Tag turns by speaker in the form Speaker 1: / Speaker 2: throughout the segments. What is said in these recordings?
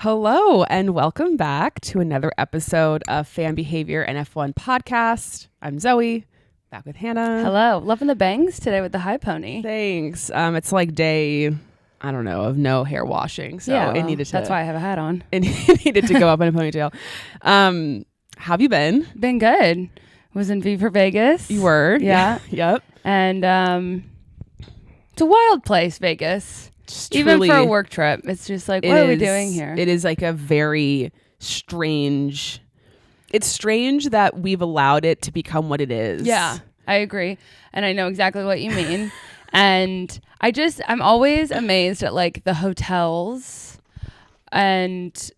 Speaker 1: Hello and welcome back to another episode of Fan Behavior and F1 podcast. I'm Zoe, back with Hannah.
Speaker 2: Hello. Loving the bangs today with the high pony.
Speaker 1: Thanks. It's like day, I don't know, of no hair washing. So
Speaker 2: yeah,
Speaker 1: it needed to.
Speaker 2: That's why I have a hat on.
Speaker 1: It needed to go up in a ponytail. How have you been?
Speaker 2: Been good. Was in V for Vegas.
Speaker 1: You were?
Speaker 2: Yeah.
Speaker 1: Yep.
Speaker 2: And it's a wild place, Vegas. Even for a work trip. It's just like, what are we doing here?
Speaker 1: It is like a very strange. It's strange that we've allowed it to become what it is.
Speaker 2: Yeah, I agree. And I know exactly what you mean. And I'm always amazed at like the hotels. And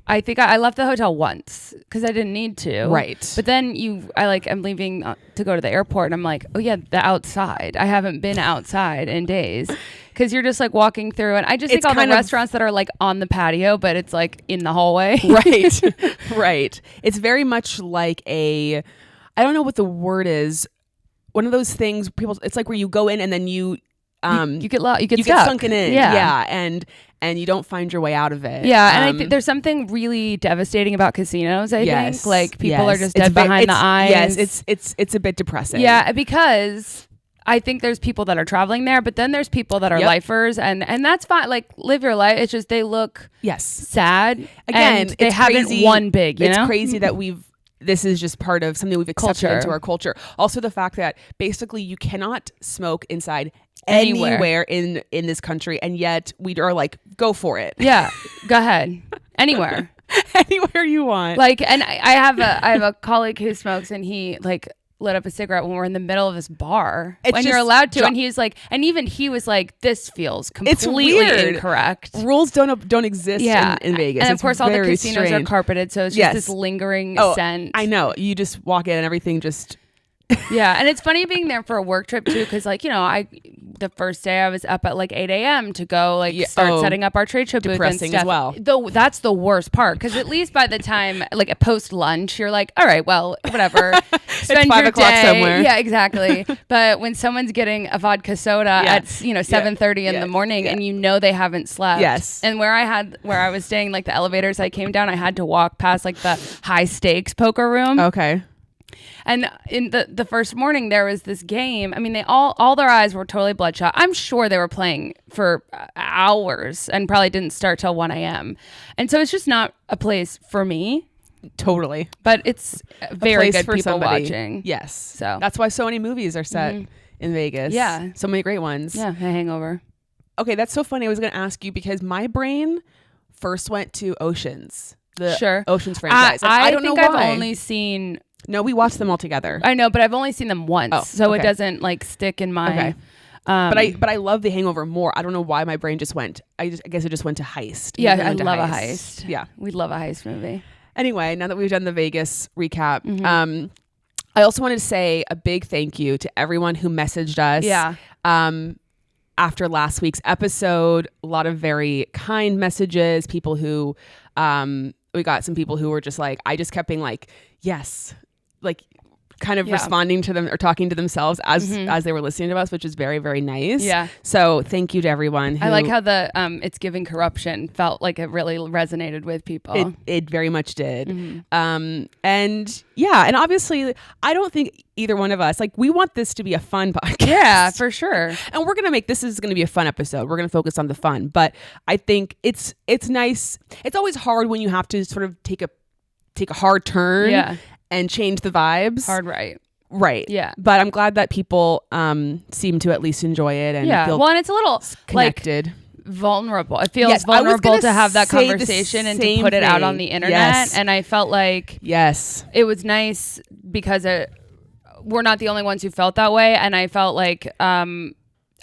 Speaker 2: I think I left the hotel once because I didn't need to.
Speaker 1: Right.
Speaker 2: But then I'm leaving to go to the airport and I'm like, oh yeah, the outside. I haven't been outside in days because you're just like walking through and I just think all the restaurants that are like on the patio, but it's like in the hallway.
Speaker 1: Right. Right. It's very much like I don't know what the word is. One of those things it's like where you go in and then you get
Speaker 2: sunken
Speaker 1: in. Yeah. And you don't find your way out of it.
Speaker 2: Yeah, and I think there's something really devastating about casinos, I think. Like, people are just dead behind the eyes.
Speaker 1: Yes, it's a bit depressing.
Speaker 2: Yeah, because I think there's people that are traveling there, but then there's people that are lifers, and that's fine. Like, live your life. It's just they look sad.
Speaker 1: Again,
Speaker 2: they haven't won big, you know?
Speaker 1: It's crazy that this is just part of something we've accepted into our culture. Also, the fact that basically you cannot smoke inside anywhere in this country, and yet we are like, go for it.
Speaker 2: Yeah, go ahead. Anywhere.
Speaker 1: Anywhere you want.
Speaker 2: Like, and I have a colleague who smokes, and he like lit up a cigarette when we're in the middle of this bar when you're allowed to, and he's like, and even he was like, this feels completely incorrect.
Speaker 1: Rules don't exist in Vegas.
Speaker 2: And of course all the casinos are carpeted, so it's just this lingering scent.
Speaker 1: I know. You just walk in and everything just
Speaker 2: yeah, and it's funny being there for a work trip too, because like, you know, the first day I was up at like 8 a.m. to go start setting up our trade show booth and stuff.
Speaker 1: As well.
Speaker 2: That's the worst part, because at least by the time like a post lunch, you're like, all right, well, whatever. Spend
Speaker 1: it's 5
Speaker 2: your
Speaker 1: o'clock
Speaker 2: day
Speaker 1: somewhere.
Speaker 2: Yeah, exactly. But when someone's getting a vodka soda at 7:30 in the morning, and you know they haven't slept.
Speaker 1: Yes.
Speaker 2: And where I was staying, like the elevators I came down, I had to walk past like the high stakes poker room.
Speaker 1: Okay.
Speaker 2: And in the first morning, there was this game. I mean, they all their eyes were totally bloodshot. I'm sure they were playing for hours and probably didn't start till 1 a.m. And so it's just not a place for me.
Speaker 1: Totally.
Speaker 2: But it's very good
Speaker 1: for
Speaker 2: people
Speaker 1: somebody.
Speaker 2: Watching.
Speaker 1: Yes.
Speaker 2: So
Speaker 1: that's why so many movies are set in Vegas.
Speaker 2: Yeah.
Speaker 1: So many great ones.
Speaker 2: Yeah. The Hangover.
Speaker 1: Okay, that's so funny. I was going to ask you because my brain first went to Oceans. The Oceans franchise.
Speaker 2: I
Speaker 1: don't
Speaker 2: think
Speaker 1: know why.
Speaker 2: I've only seen...
Speaker 1: No, we watched them all together.
Speaker 2: I know, but I've only seen them once, so it doesn't like stick in my.
Speaker 1: Okay. But I love The Hangover more. I don't know why my brain just went. I guess it just went to heist.
Speaker 2: Yeah, I love a heist.
Speaker 1: Yeah,
Speaker 2: we love a heist movie.
Speaker 1: Anyway, now that we've done the Vegas recap, I also wanted to say a big thank you to everyone who messaged us.
Speaker 2: Yeah.
Speaker 1: After last week's episode, a lot of very kind messages. People who, we got some people who were just like, I just kept being like, yes. Like kind of responding to them or talking to themselves as they were listening to us, which is very, very nice.
Speaker 2: Yeah.
Speaker 1: So thank you to everyone.
Speaker 2: I like how the It's Giving Corruption felt like it really resonated with people.
Speaker 1: It very much did. And obviously I don't think either one of us, like, we want this to be a fun podcast.
Speaker 2: Yeah, for sure.
Speaker 1: And we're going to this is going to be a fun episode. We're going to focus on the fun, but I think it's nice. It's always hard when you have to sort of take a hard turn and change the vibes.
Speaker 2: Hard
Speaker 1: right.
Speaker 2: Yeah.
Speaker 1: But I'm glad that people seem to at least enjoy it and feel
Speaker 2: and it's a little
Speaker 1: connected.
Speaker 2: Like, vulnerable. It feels vulnerable to have that conversation and to put it out on the internet.
Speaker 1: Yes.
Speaker 2: And I felt like it was nice because we're not the only ones who felt that way. And I felt like I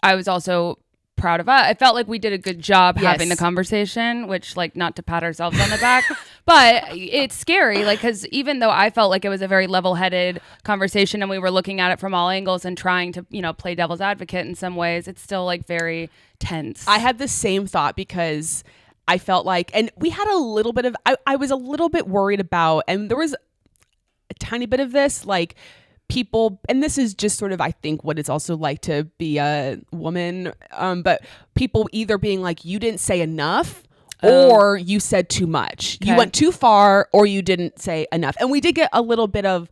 Speaker 2: was also proud of us. I felt like we did a good job having the conversation, which, like, not to pat ourselves on the back, but it's scary, like, because even though I felt like it was a very level-headed conversation and we were looking at it from all angles and trying to, you know, play devil's advocate in some ways, it's still like very tense.
Speaker 1: I had the same thought because I felt like, and we had a little bit of, I was a little bit worried about, and there was a tiny bit of this, like, people, and this is just sort of, I think, what it's also like to be a woman, but people either being like, you didn't say enough, or you said too much.
Speaker 2: Okay.
Speaker 1: You went too far, or you didn't say enough. And we did get a little bit of,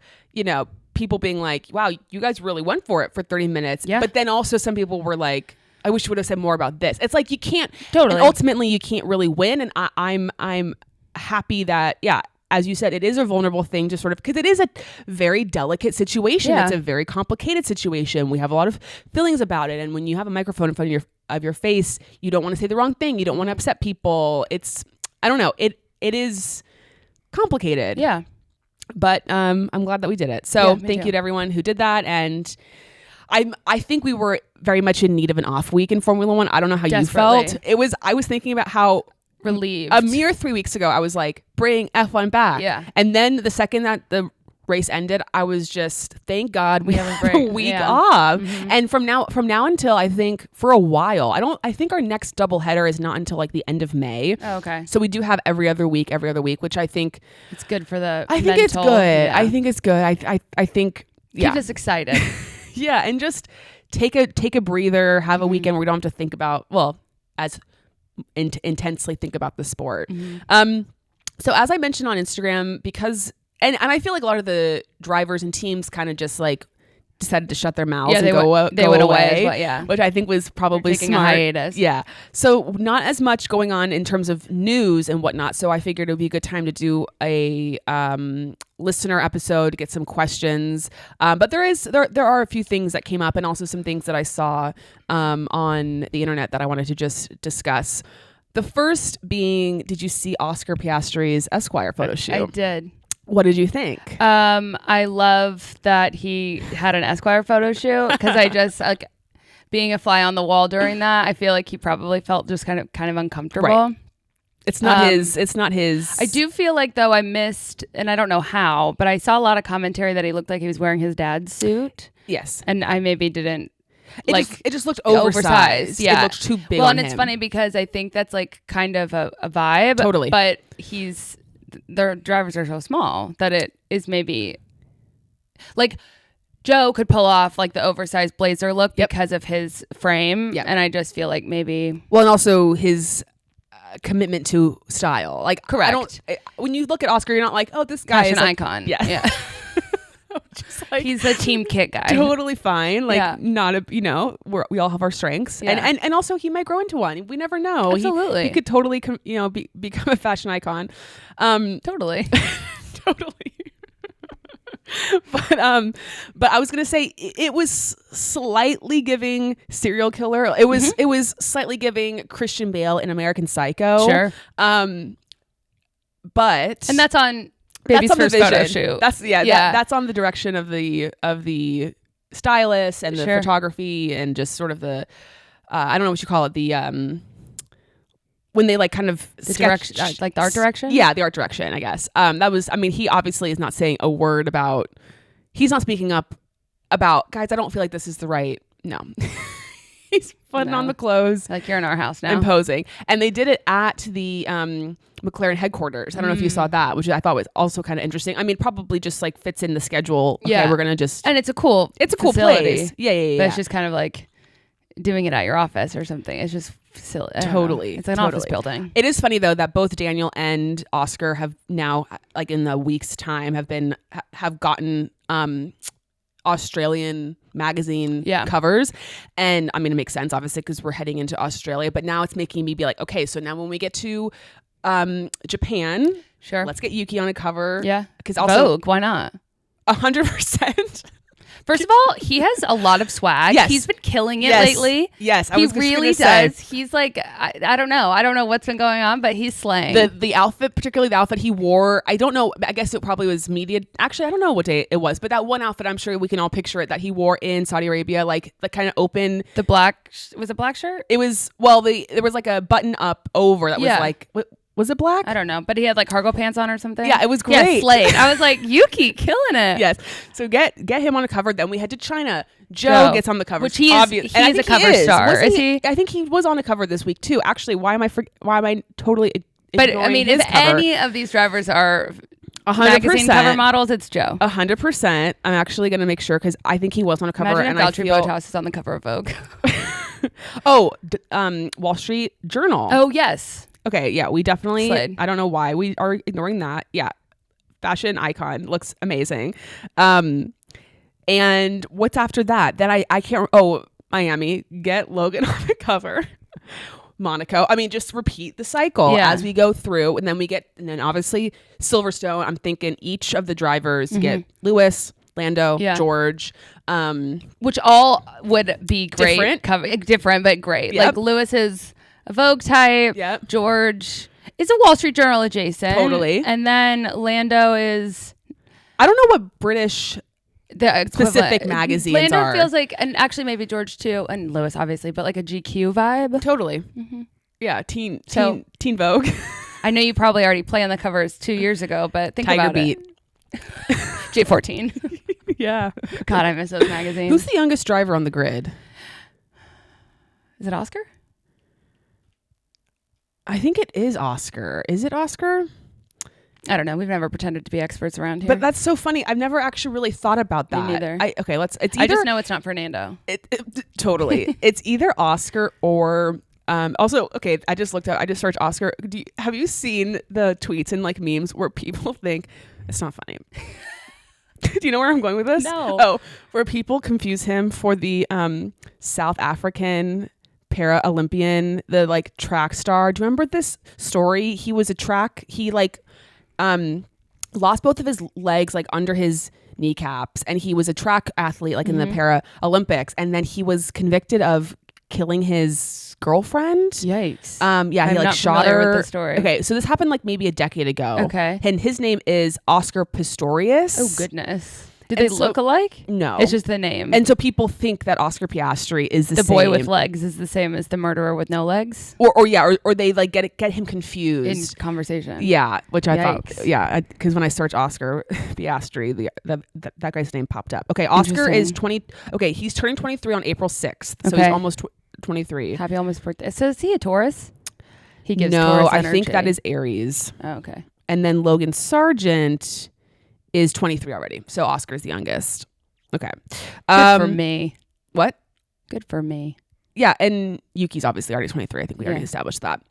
Speaker 1: people being like, wow, you guys really went for it for 30 minutes.
Speaker 2: Yeah.
Speaker 1: But then also some people were like, I wish you would have said more about this. It's like you can't
Speaker 2: Totally.
Speaker 1: and ultimately you can't really win. And I'm happy that, as you said, it is a vulnerable thing to sort of, because it is a very delicate situation.
Speaker 2: Yeah.
Speaker 1: It's a very complicated situation. We have a lot of feelings about it. And when you have a microphone in front of your face, you don't want to say the wrong thing. You don't want to upset people. I don't know. It is complicated.
Speaker 2: Yeah.
Speaker 1: But I'm glad that we did it. So
Speaker 2: me
Speaker 1: thank
Speaker 2: too.
Speaker 1: you to everyone who did that. And I think we were very much in need of an off week in Formula One. I don't know how
Speaker 2: Desperately.
Speaker 1: you felt. I was thinking about how
Speaker 2: Relieved.
Speaker 1: a mere 3 weeks ago, I was like, bring F1 back.
Speaker 2: Yeah.
Speaker 1: And then the second that the race ended, I was just, thank God we have a
Speaker 2: break.
Speaker 1: week
Speaker 2: Yeah.
Speaker 1: off.
Speaker 2: Mm-hmm.
Speaker 1: And from now until I think for a while, I think our next doubleheader is not until like the end of May.
Speaker 2: Oh, okay.
Speaker 1: So we do have every other week, which I think
Speaker 2: It's good for the
Speaker 1: I think it's
Speaker 2: mental-
Speaker 1: good.
Speaker 2: yeah.
Speaker 1: I think it's good. I think
Speaker 2: Keep us excited.
Speaker 1: yeah, and just take a breather, have a weekend where we don't have to think about as intensely think about the sport. So as I mentioned on Instagram, because and I feel like a lot of the drivers and teams kind of just like decided to shut their mouths and
Speaker 2: they
Speaker 1: go
Speaker 2: went away as well, yeah.
Speaker 1: which I think was probably
Speaker 2: They're taking
Speaker 1: smart.
Speaker 2: a hiatus.
Speaker 1: Yeah. So not as much going on in terms of news and whatnot. So I figured it would be a good time to do a listener episode to get some questions. But there are a few things that came up and also some things that I saw on the internet that I wanted to just discuss. The first being, did you see Oscar Piastri's Esquire photo shoot?
Speaker 2: I did.
Speaker 1: What did you think?
Speaker 2: I love that he had an Esquire photo shoot because I just like being a fly on the wall during that. I feel like he probably felt just kind of uncomfortable.
Speaker 1: Right. It's not his.
Speaker 2: I do feel like though I missed, and I don't know how, but I saw a lot of commentary that he looked like he was wearing his dad's suit.
Speaker 1: Yes.
Speaker 2: And I maybe didn't.
Speaker 1: It just looked oversized.
Speaker 2: Yeah.
Speaker 1: It looked too big.
Speaker 2: Well,
Speaker 1: on
Speaker 2: and it's
Speaker 1: him.
Speaker 2: funny because I think that's like kind of a vibe.
Speaker 1: Totally.
Speaker 2: But their drivers are so small that it is maybe like Joe could pull off like the oversized blazer look because of his frame.
Speaker 1: Yep.
Speaker 2: And I just feel like maybe.
Speaker 1: Well, and also his commitment to style. Like,
Speaker 2: Correct.
Speaker 1: When you look at Oscar, you're not like, oh, this guy
Speaker 2: Fashion
Speaker 1: is like,
Speaker 2: icon.
Speaker 1: Yeah. Just like,
Speaker 2: He's a team kit guy.
Speaker 1: totally fine. Like,
Speaker 2: Yeah.
Speaker 1: not a, we all have our strengths.
Speaker 2: Yeah.
Speaker 1: And also he might grow into one. We never know.
Speaker 2: Absolutely.
Speaker 1: He could totally, become a fashion icon.
Speaker 2: Totally.
Speaker 1: Totally. But I was gonna say it was slightly giving serial killer. It was slightly giving Christian Bale in American Psycho.
Speaker 2: Sure.
Speaker 1: But
Speaker 2: And that's on Baby's
Speaker 1: on the
Speaker 2: first photo
Speaker 1: vision.
Speaker 2: shoot.
Speaker 1: That's on the direction of the stylist and the
Speaker 2: Sure.
Speaker 1: photography and just sort of the I don't know what you call it, the when they like kind of
Speaker 2: The
Speaker 1: sketch,
Speaker 2: direction, like the art direction?
Speaker 1: Yeah, the art direction, I guess. He obviously is not saying a word about. He's not speaking up about, guys, I don't feel like this is the right. No. He's putting on the clothes.
Speaker 2: Like you're in our house now.
Speaker 1: And posing. And they did it at the McLaren headquarters. I don't know if you saw that, which I thought was also kind of interesting. I mean, probably just like fits in the schedule. Okay,
Speaker 2: Yeah.
Speaker 1: we're going to just.
Speaker 2: And it's a cool facility.
Speaker 1: Place. Yeah.
Speaker 2: But it's just kind of like doing it at your office or something. It's just silly. I don't know.
Speaker 1: Totally.
Speaker 2: It's an office building.
Speaker 1: It is funny though that both Daniel and Oscar have now, like in the week's time, have gotten Australian magazine covers. And I mean, it makes sense obviously because we're heading into Australia, but now it's making me be like, okay, so now when we get to Japan,
Speaker 2: Sure.
Speaker 1: let's get Yuki on a cover.
Speaker 2: Yeah.
Speaker 1: Because also
Speaker 2: Vogue, why not?
Speaker 1: 100%.
Speaker 2: First of all, he has a lot of swag.
Speaker 1: Yes.
Speaker 2: He's been killing it lately.
Speaker 1: Yes, I
Speaker 2: he
Speaker 1: was just
Speaker 2: really
Speaker 1: gonna say.
Speaker 2: does. He's like, I don't know. I don't know what's been going on, but he's slaying.
Speaker 1: The outfit, particularly the outfit he wore, I don't know. I guess it probably was media. Actually, I don't know what day it was, but that one outfit, I'm sure we can all picture it, that he wore in Saudi Arabia, like the kind of open.
Speaker 2: The black, was it black shirt?
Speaker 1: It was, there was like a button up over that was like, was it black?
Speaker 2: I don't know, but he had like cargo pants on or something.
Speaker 1: Yeah, it was
Speaker 2: Yeah,
Speaker 1: great.
Speaker 2: slayed. I was like, Yuki, killing it.
Speaker 1: Yes. So get him on a cover. Then we head to China. Joe gets on the cover,
Speaker 2: which he is. He's a cover star.
Speaker 1: Wasn't
Speaker 2: Is he?
Speaker 1: I think he was on a cover this week too. Actually, why am I totally?
Speaker 2: But I mean, if
Speaker 1: cover?
Speaker 2: any of these drivers are
Speaker 1: 100%.
Speaker 2: magazine cover models, it's Joe.
Speaker 1: 100%. I'm actually going to make sure because I think he was on a cover.
Speaker 2: Imagine
Speaker 1: and
Speaker 2: if
Speaker 1: I
Speaker 2: Valtteri
Speaker 1: feel,
Speaker 2: Bottas is on the cover of Vogue.
Speaker 1: Wall Street Journal.
Speaker 2: Oh yes.
Speaker 1: Okay, yeah, we definitely
Speaker 2: Slid.
Speaker 1: I don't know why we are ignoring that. Yeah. Fashion icon, looks amazing. And what's after that? Then I can't Miami, get Logan on the cover. Monaco. I mean, just repeat the cycle as we go through, and then obviously Silverstone. I'm thinking each of the drivers get Lewis, Lando, George,
Speaker 2: which all would be great. Different, but great.
Speaker 1: Yep.
Speaker 2: Like Lewis is a Vogue type.
Speaker 1: Yep.
Speaker 2: George is a Wall Street Journal adjacent.
Speaker 1: Totally.
Speaker 2: And then Lando is,
Speaker 1: I don't know what British
Speaker 2: the
Speaker 1: specific magazines
Speaker 2: Lando
Speaker 1: are.
Speaker 2: feels like, and actually maybe George too, and Lewis obviously, but like a GQ vibe.
Speaker 1: Totally. Yeah, teen Vogue.
Speaker 2: I know you probably already play on the covers 2 years ago, but think
Speaker 1: Tiger
Speaker 2: about
Speaker 1: Beat.
Speaker 2: it. J14.
Speaker 1: Yeah.
Speaker 2: God, I miss those magazines.
Speaker 1: Who's the youngest driver on the grid?
Speaker 2: Is it Oscar?
Speaker 1: I think it is Oscar. Is it Oscar?
Speaker 2: I don't know. We've never pretended to be experts around here.
Speaker 1: But that's so funny. I've never actually really thought about that.
Speaker 2: Me neither.
Speaker 1: It's either,
Speaker 2: I just know it's not Fernando.
Speaker 1: Totally. It's either Oscar or also, okay, I just searched Oscar. Have you seen the tweets and like memes where people think it's not funny? Do you know where I'm going with this?
Speaker 2: No.
Speaker 1: Oh, where people confuse him for the South African para-Olympian, the like track star. Do you remember this story? He was he lost both of his legs like under his kneecaps, and he was a track athlete like in the para-Olympics, and then he was convicted of killing his girlfriend.
Speaker 2: Yikes.
Speaker 1: Yeah, he
Speaker 2: I'm
Speaker 1: like
Speaker 2: not
Speaker 1: shot
Speaker 2: familiar
Speaker 1: her.
Speaker 2: with the story.
Speaker 1: Okay, so this happened like maybe a decade ago.
Speaker 2: Okay.
Speaker 1: And his name is Oscar Pistorius.
Speaker 2: Oh goodness. Did
Speaker 1: And
Speaker 2: they look alike?
Speaker 1: No.
Speaker 2: It's just the name.
Speaker 1: And so people think that Oscar Piastri is the same.
Speaker 2: boy with legs is the same as the murderer with no legs
Speaker 1: or they like get him confused
Speaker 2: in conversation.
Speaker 1: Yeah, which I
Speaker 2: Yikes.
Speaker 1: thought, because when I searched Oscar Piastri, that guy's name popped up. Okay, Oscar is 20. Okay, he's turning 23 on April 6th, so he's almost 23.
Speaker 2: Happy almost birthday. So is he a Taurus? He gives
Speaker 1: no,
Speaker 2: Taurus
Speaker 1: I
Speaker 2: energy.
Speaker 1: think that is Aries.
Speaker 2: Oh, okay.
Speaker 1: And then Logan Sargent is 23 already, so Oscar's the youngest. Okay,
Speaker 2: Good for me.
Speaker 1: What?
Speaker 2: Good for me.
Speaker 1: Yeah, and Yuki's obviously already 23. I think we already established that.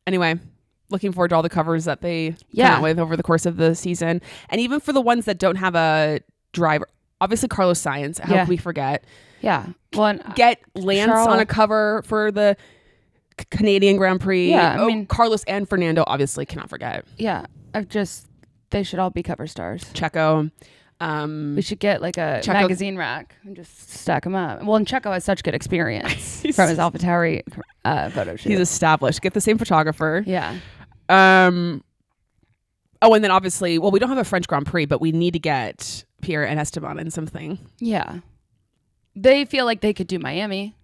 Speaker 1: Anyway, looking forward to all the covers that they come out with over the course of the season. And even for the ones that don't have a driver, obviously Carlos Sainz, how could we forget?
Speaker 2: Yeah. Well,
Speaker 1: get Lance on a cover for the Canadian Grand Prix.
Speaker 2: Yeah, I mean,
Speaker 1: Carlos and Fernando obviously cannot forget.
Speaker 2: Yeah, they should all be cover stars.
Speaker 1: Checo.
Speaker 2: We should get like a magazine rack and just stack them up. Well, and Checo has such good experience from his AlphaTauri photo shoot.
Speaker 1: He's established. Get the same photographer.
Speaker 2: Yeah.
Speaker 1: Oh, and then obviously, we don't have a French Grand Prix, but we need to get Pierre and Esteban in something.
Speaker 2: Yeah. They feel like they could do Miami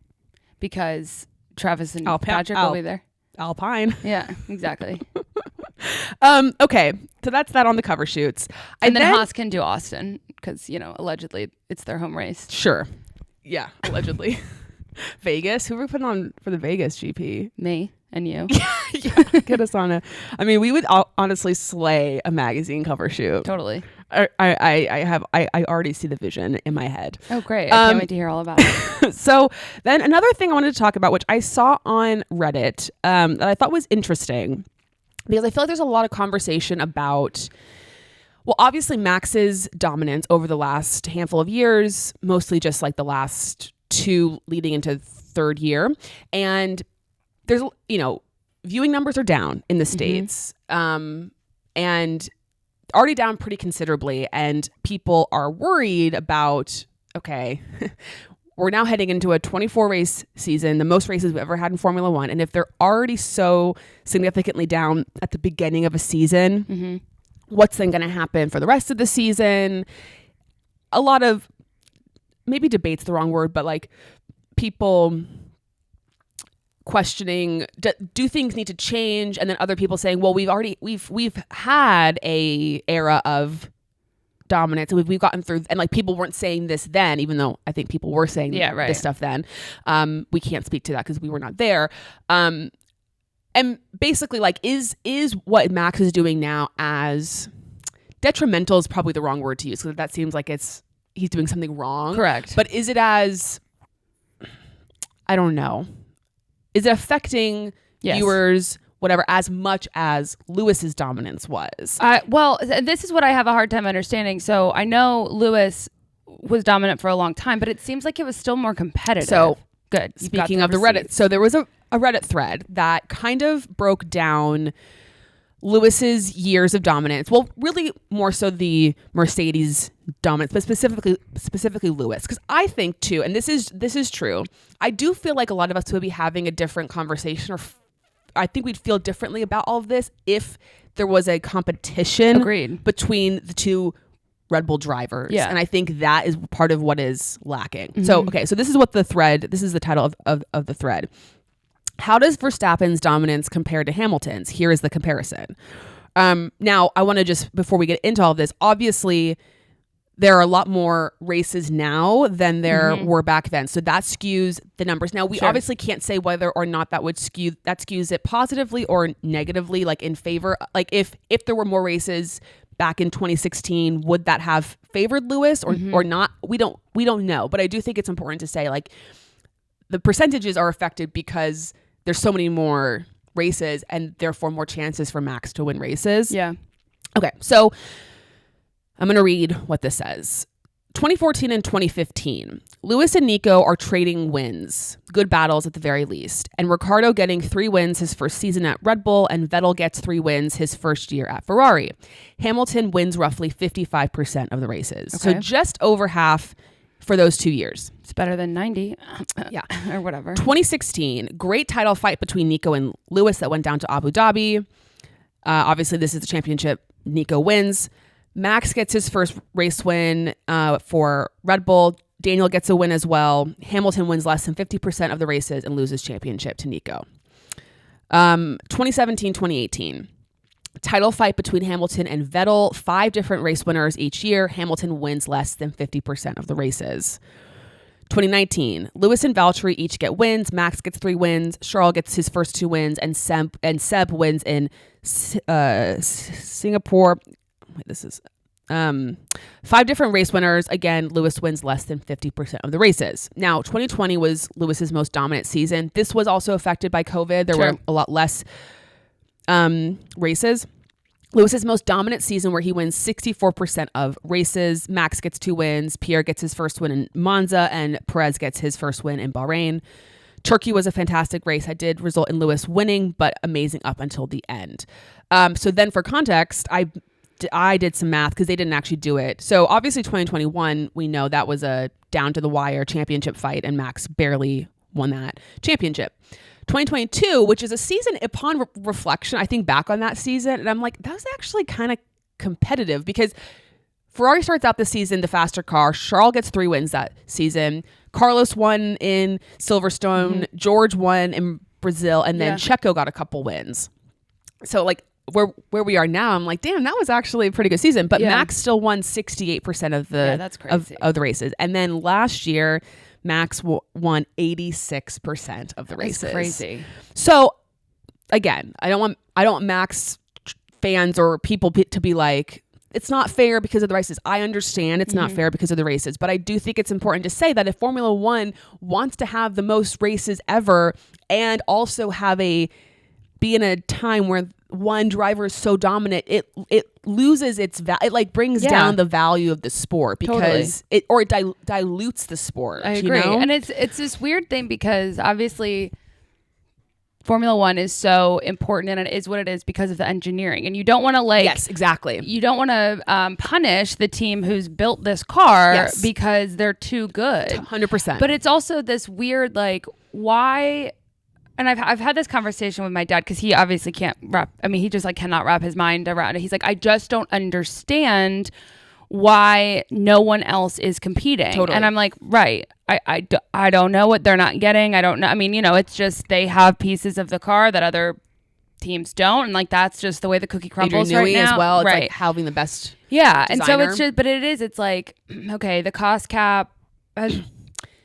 Speaker 2: because Travis and Patrick will be there.
Speaker 1: Alpine.
Speaker 2: Yeah, exactly.
Speaker 1: Okay, so that's that on the cover shoots.
Speaker 2: And then Haas can do Austin because, allegedly it's their home race.
Speaker 1: Sure. Yeah, allegedly. Vegas. Who were we putting on for the Vegas GP?
Speaker 2: Me and you.
Speaker 1: Yeah, get us on we would honestly slay a magazine cover shoot.
Speaker 2: Totally.
Speaker 1: I already see the vision in my head.
Speaker 2: Oh, great. I can't wait to hear all about it.
Speaker 1: So then another thing I wanted to talk about, which I saw on Reddit that I thought was interesting, because I feel like there's a lot of conversation about, obviously Max's dominance over the last handful of years, mostly just like the last two leading into third year. And there's, viewing numbers are down in the States, and already down pretty considerably. And people are worried about, okay, we're now heading into a 24 race season, the most races we've ever had in Formula One. And if they're already so significantly down at the beginning of a season, what's then going to happen for the rest of the season? A lot of, maybe debate's the wrong word, but like people questioning, do things need to change? And then other people saying, well, we've had a era of dominance, and we've gotten through, and like people weren't saying this then, even though I think people were saying this stuff then. We can't speak to that because we were not there. And basically, like, is what Max is doing now as detrimental is probably the wrong word to use, because that seems like he's doing something wrong.
Speaker 2: Correct.
Speaker 1: But is it as, I don't know, is it affecting viewers, whatever, as much as Lewis's dominance was.
Speaker 2: Well, this is what I have a hard time understanding. So I know Lewis was dominant for a long time, but it seems like it was still more competitive.
Speaker 1: So
Speaker 2: good.
Speaker 1: Speaking of the Reddit, so there was a Reddit thread that kind of broke down Lewis's years of dominance. Well, really more so the Mercedes dominance, but specifically Lewis. Because I think too, and this is true, I do feel like a lot of us would be having a different conversation, or I think we'd feel differently about all of this if there was a competition between the two Red Bull drivers.
Speaker 2: Yeah.
Speaker 1: And I think that is part of what is lacking. So, okay, so this is the title of the thread. How does Verstappen's dominance compare to Hamilton's? Here is the comparison. Now, I want to just, before we get into all of this, obviously there are a lot more races now than there were back then. So that skews the numbers. Now, we obviously can't say whether or not that skews it positively or negatively, like in favor. Like if there were more races back in 2016, would that have favored Lewis or not? We don't know. But I do think it's important to say, like, the percentages are affected because there's so many more races and therefore more chances for Max to win races.
Speaker 2: Yeah.
Speaker 1: Okay, so I'm going to read what this says. 2014 and 2015, Lewis and Nico are trading wins, good battles at the very least, and Ricciardo getting 3 wins his first season at Red Bull, and Vettel gets 3 wins his first year at Ferrari. Hamilton wins roughly 55% of the races, so just over half for those 2 years.
Speaker 2: It's better than 90.
Speaker 1: Yeah.
Speaker 2: Or whatever.
Speaker 1: 2016, great title fight between Nico and Lewis that went down to Abu Dhabi. Obviously, this is the championship. Nico wins. Max gets his first race win for Red Bull. Daniel gets a win as well. Hamilton wins less than 50% of the races and loses championship to Nico. 2017, 2018. Title fight between Hamilton and Vettel. 5 different race winners each year. Hamilton wins less than 50% of the races. 2019, Lewis and Valtteri each get wins. Max gets 3 wins. Charles gets his first 2 wins, and Seb wins in Singapore. Wait, this is 5 different race winners. Again, Lewis wins less than 50% of the races. Now, 2020 was Lewis's most dominant season. This was also affected by COVID. There were a lot less races. Lewis's most dominant season, where he wins 64% of races. Max gets 2 wins. Pierre gets his first win in Monza, and Perez gets his first win in Bahrain. Turkey was a fantastic race. It did result in Lewis winning, but amazing up until the end. So then for context, I did some math because they didn't actually do it. So obviously 2021, we know that was a down to the wire championship fight, and Max barely won that championship. 2022, which is a season upon reflection, I think back on that season, and I'm like, that was actually kind of competitive because Ferrari starts out the season the faster car. Charles gets 3 wins that season. Carlos won in Silverstone. George won in Brazil, and then Checo got a couple wins. So like where we are now, I'm like, damn, that was actually a pretty good season. But Max still won 68% of the
Speaker 2: that's crazy.
Speaker 1: of the races, and then last year Max won 86% of the races.
Speaker 2: That's crazy.
Speaker 1: So again, I don't want Max fans or people to be like, it's not fair because of the races. I understand it's not fair because of the races, but I do think it's important to say that if Formula One wants to have the most races ever and also be in a time where one driver is so dominant, it loses its it like brings down the value of the sport because it dilutes the sport.
Speaker 2: I agree.
Speaker 1: You know?
Speaker 2: And it's this weird thing because obviously Formula One is so important, and it is what it is because of the engineering. And you don't want to
Speaker 1: yes, exactly.
Speaker 2: You don't want to punish the team who's built this car because they're too good.
Speaker 1: 100%.
Speaker 2: But it's also this weird, like, why? And I've had this conversation with my dad because he obviously can't wrap. I mean, he just like cannot wrap his mind around it. He's like, I just don't understand why no one else is competing.
Speaker 1: Totally.
Speaker 2: And I'm like, right. I don't know what they're not getting. I don't know. I mean, you know, it's just they have pieces of the car that other teams don't, and like that's just the way the cookie crumbles right now.
Speaker 1: As well. It's
Speaker 2: right.
Speaker 1: like having the best.
Speaker 2: Yeah,
Speaker 1: designer.
Speaker 2: and so it's just, but it is. It's like, okay, the cost cap has,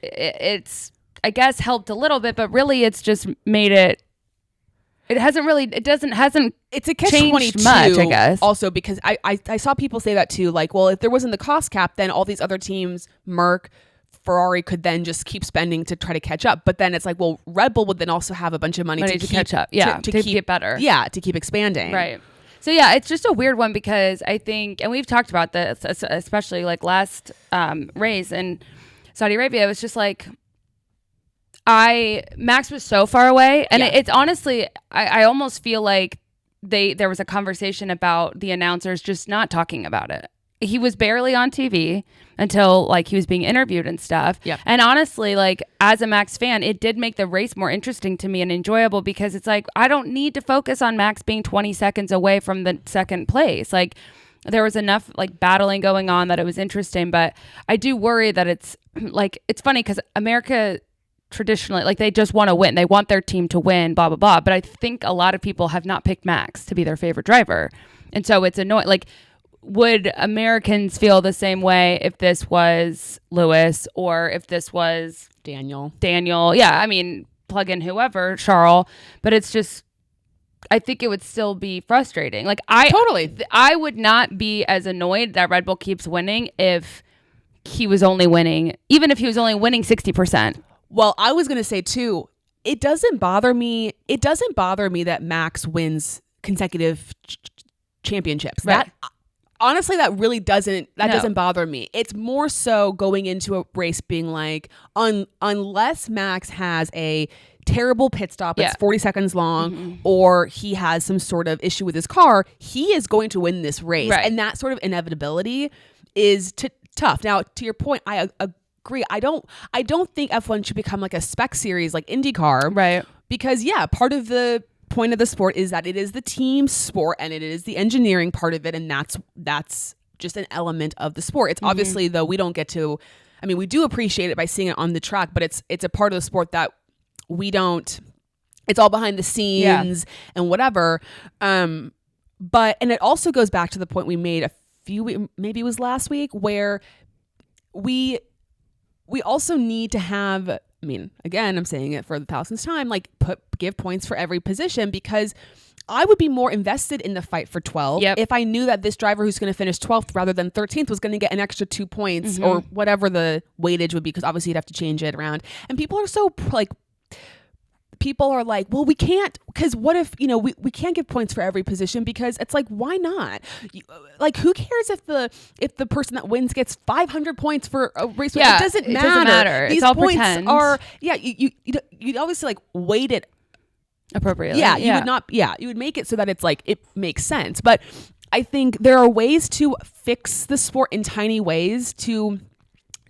Speaker 2: it's I guess helped a little bit, but really it's just made it. It hasn't really. It hasn't.
Speaker 1: It's a catch
Speaker 2: changed
Speaker 1: 22
Speaker 2: much, I guess.
Speaker 1: Also, because I saw people say that too. Like, well, if there wasn't the cost cap, then all these other teams, Merck, Ferrari could then just keep spending to try to catch up. But then it's like, well, Red Bull would then also have a bunch of money to
Speaker 2: catch up. Yeah. To keep, get better.
Speaker 1: Yeah. To keep expanding.
Speaker 2: Right. So yeah, it's just a weird one because I think, and we've talked about this, especially like last race in Saudi Arabia, it was just like, Max was so far away. And it's honestly, I almost feel like there was a conversation about the announcers just not talking about it. He was barely on TV until like he was being interviewed and stuff.
Speaker 1: Yep.
Speaker 2: And honestly, like as a Max fan, it did make the race more interesting to me and enjoyable because it's like, I don't need to focus on Max being 20 seconds away from the second place. Like there was enough like battling going on that it was interesting, but I do worry that it's like, it's funny because America traditionally, like they just want to win. They want their team to win, blah, blah, blah. But I think a lot of people have not picked Max to be their favorite driver. And so it's annoying. Like, would Americans feel the same way if this was Lewis or if this was
Speaker 1: Daniel?
Speaker 2: Yeah, I mean, plug in whoever, Charles. But it's just, I think it would still be frustrating. Like I would not be as annoyed that Red Bull keeps winning if he was only winning, even if he was only winning 60%.
Speaker 1: Well, I was going to say too, it doesn't bother me. It doesn't bother me that Max wins consecutive championships.
Speaker 2: Right.
Speaker 1: Honestly, that really doesn't bother me. It's more so going into a race being like, unless Max has a terrible pit stop that's 40 seconds long or he has some sort of issue with his car, he is going to win this race.
Speaker 2: Right.
Speaker 1: And that sort of inevitability is tough. Now, to your point, I agree. I don't think F1 should become like a spec series like IndyCar.
Speaker 2: Right.
Speaker 1: Because part of the point of the sport is that it is the team sport and it is the engineering part of it, and that's just an element of the sport. It's obviously, though, we don't get to, I mean, we do appreciate it by seeing it on the track, but it's a part of the sport that we don't, it's all behind the scenes and whatever. But and it also goes back to the point we made maybe it was last week, where we also need to have, I mean, again, I'm saying it for the thousandth time, like give points for every position, because I would be more invested in the fight for 12 if I knew that this driver who's going to finish 12th rather than 13th was going to get an extra 2 points or whatever the weightage would be, because obviously you'd have to change it around. And people are like, well, we can't, because what if, we can't give points for every position, because it's like, why not? Like, who cares if the person that wins gets 500 points for a race?
Speaker 2: Yeah,
Speaker 1: it doesn't matter.
Speaker 2: Doesn't matter.
Speaker 1: These
Speaker 2: it's all
Speaker 1: points
Speaker 2: pretend.
Speaker 1: You'd obviously like weight it
Speaker 2: appropriately.
Speaker 1: Yeah, you would not. Yeah, you would make it so that it's like it makes sense. But I think there are ways to fix the sport in tiny ways to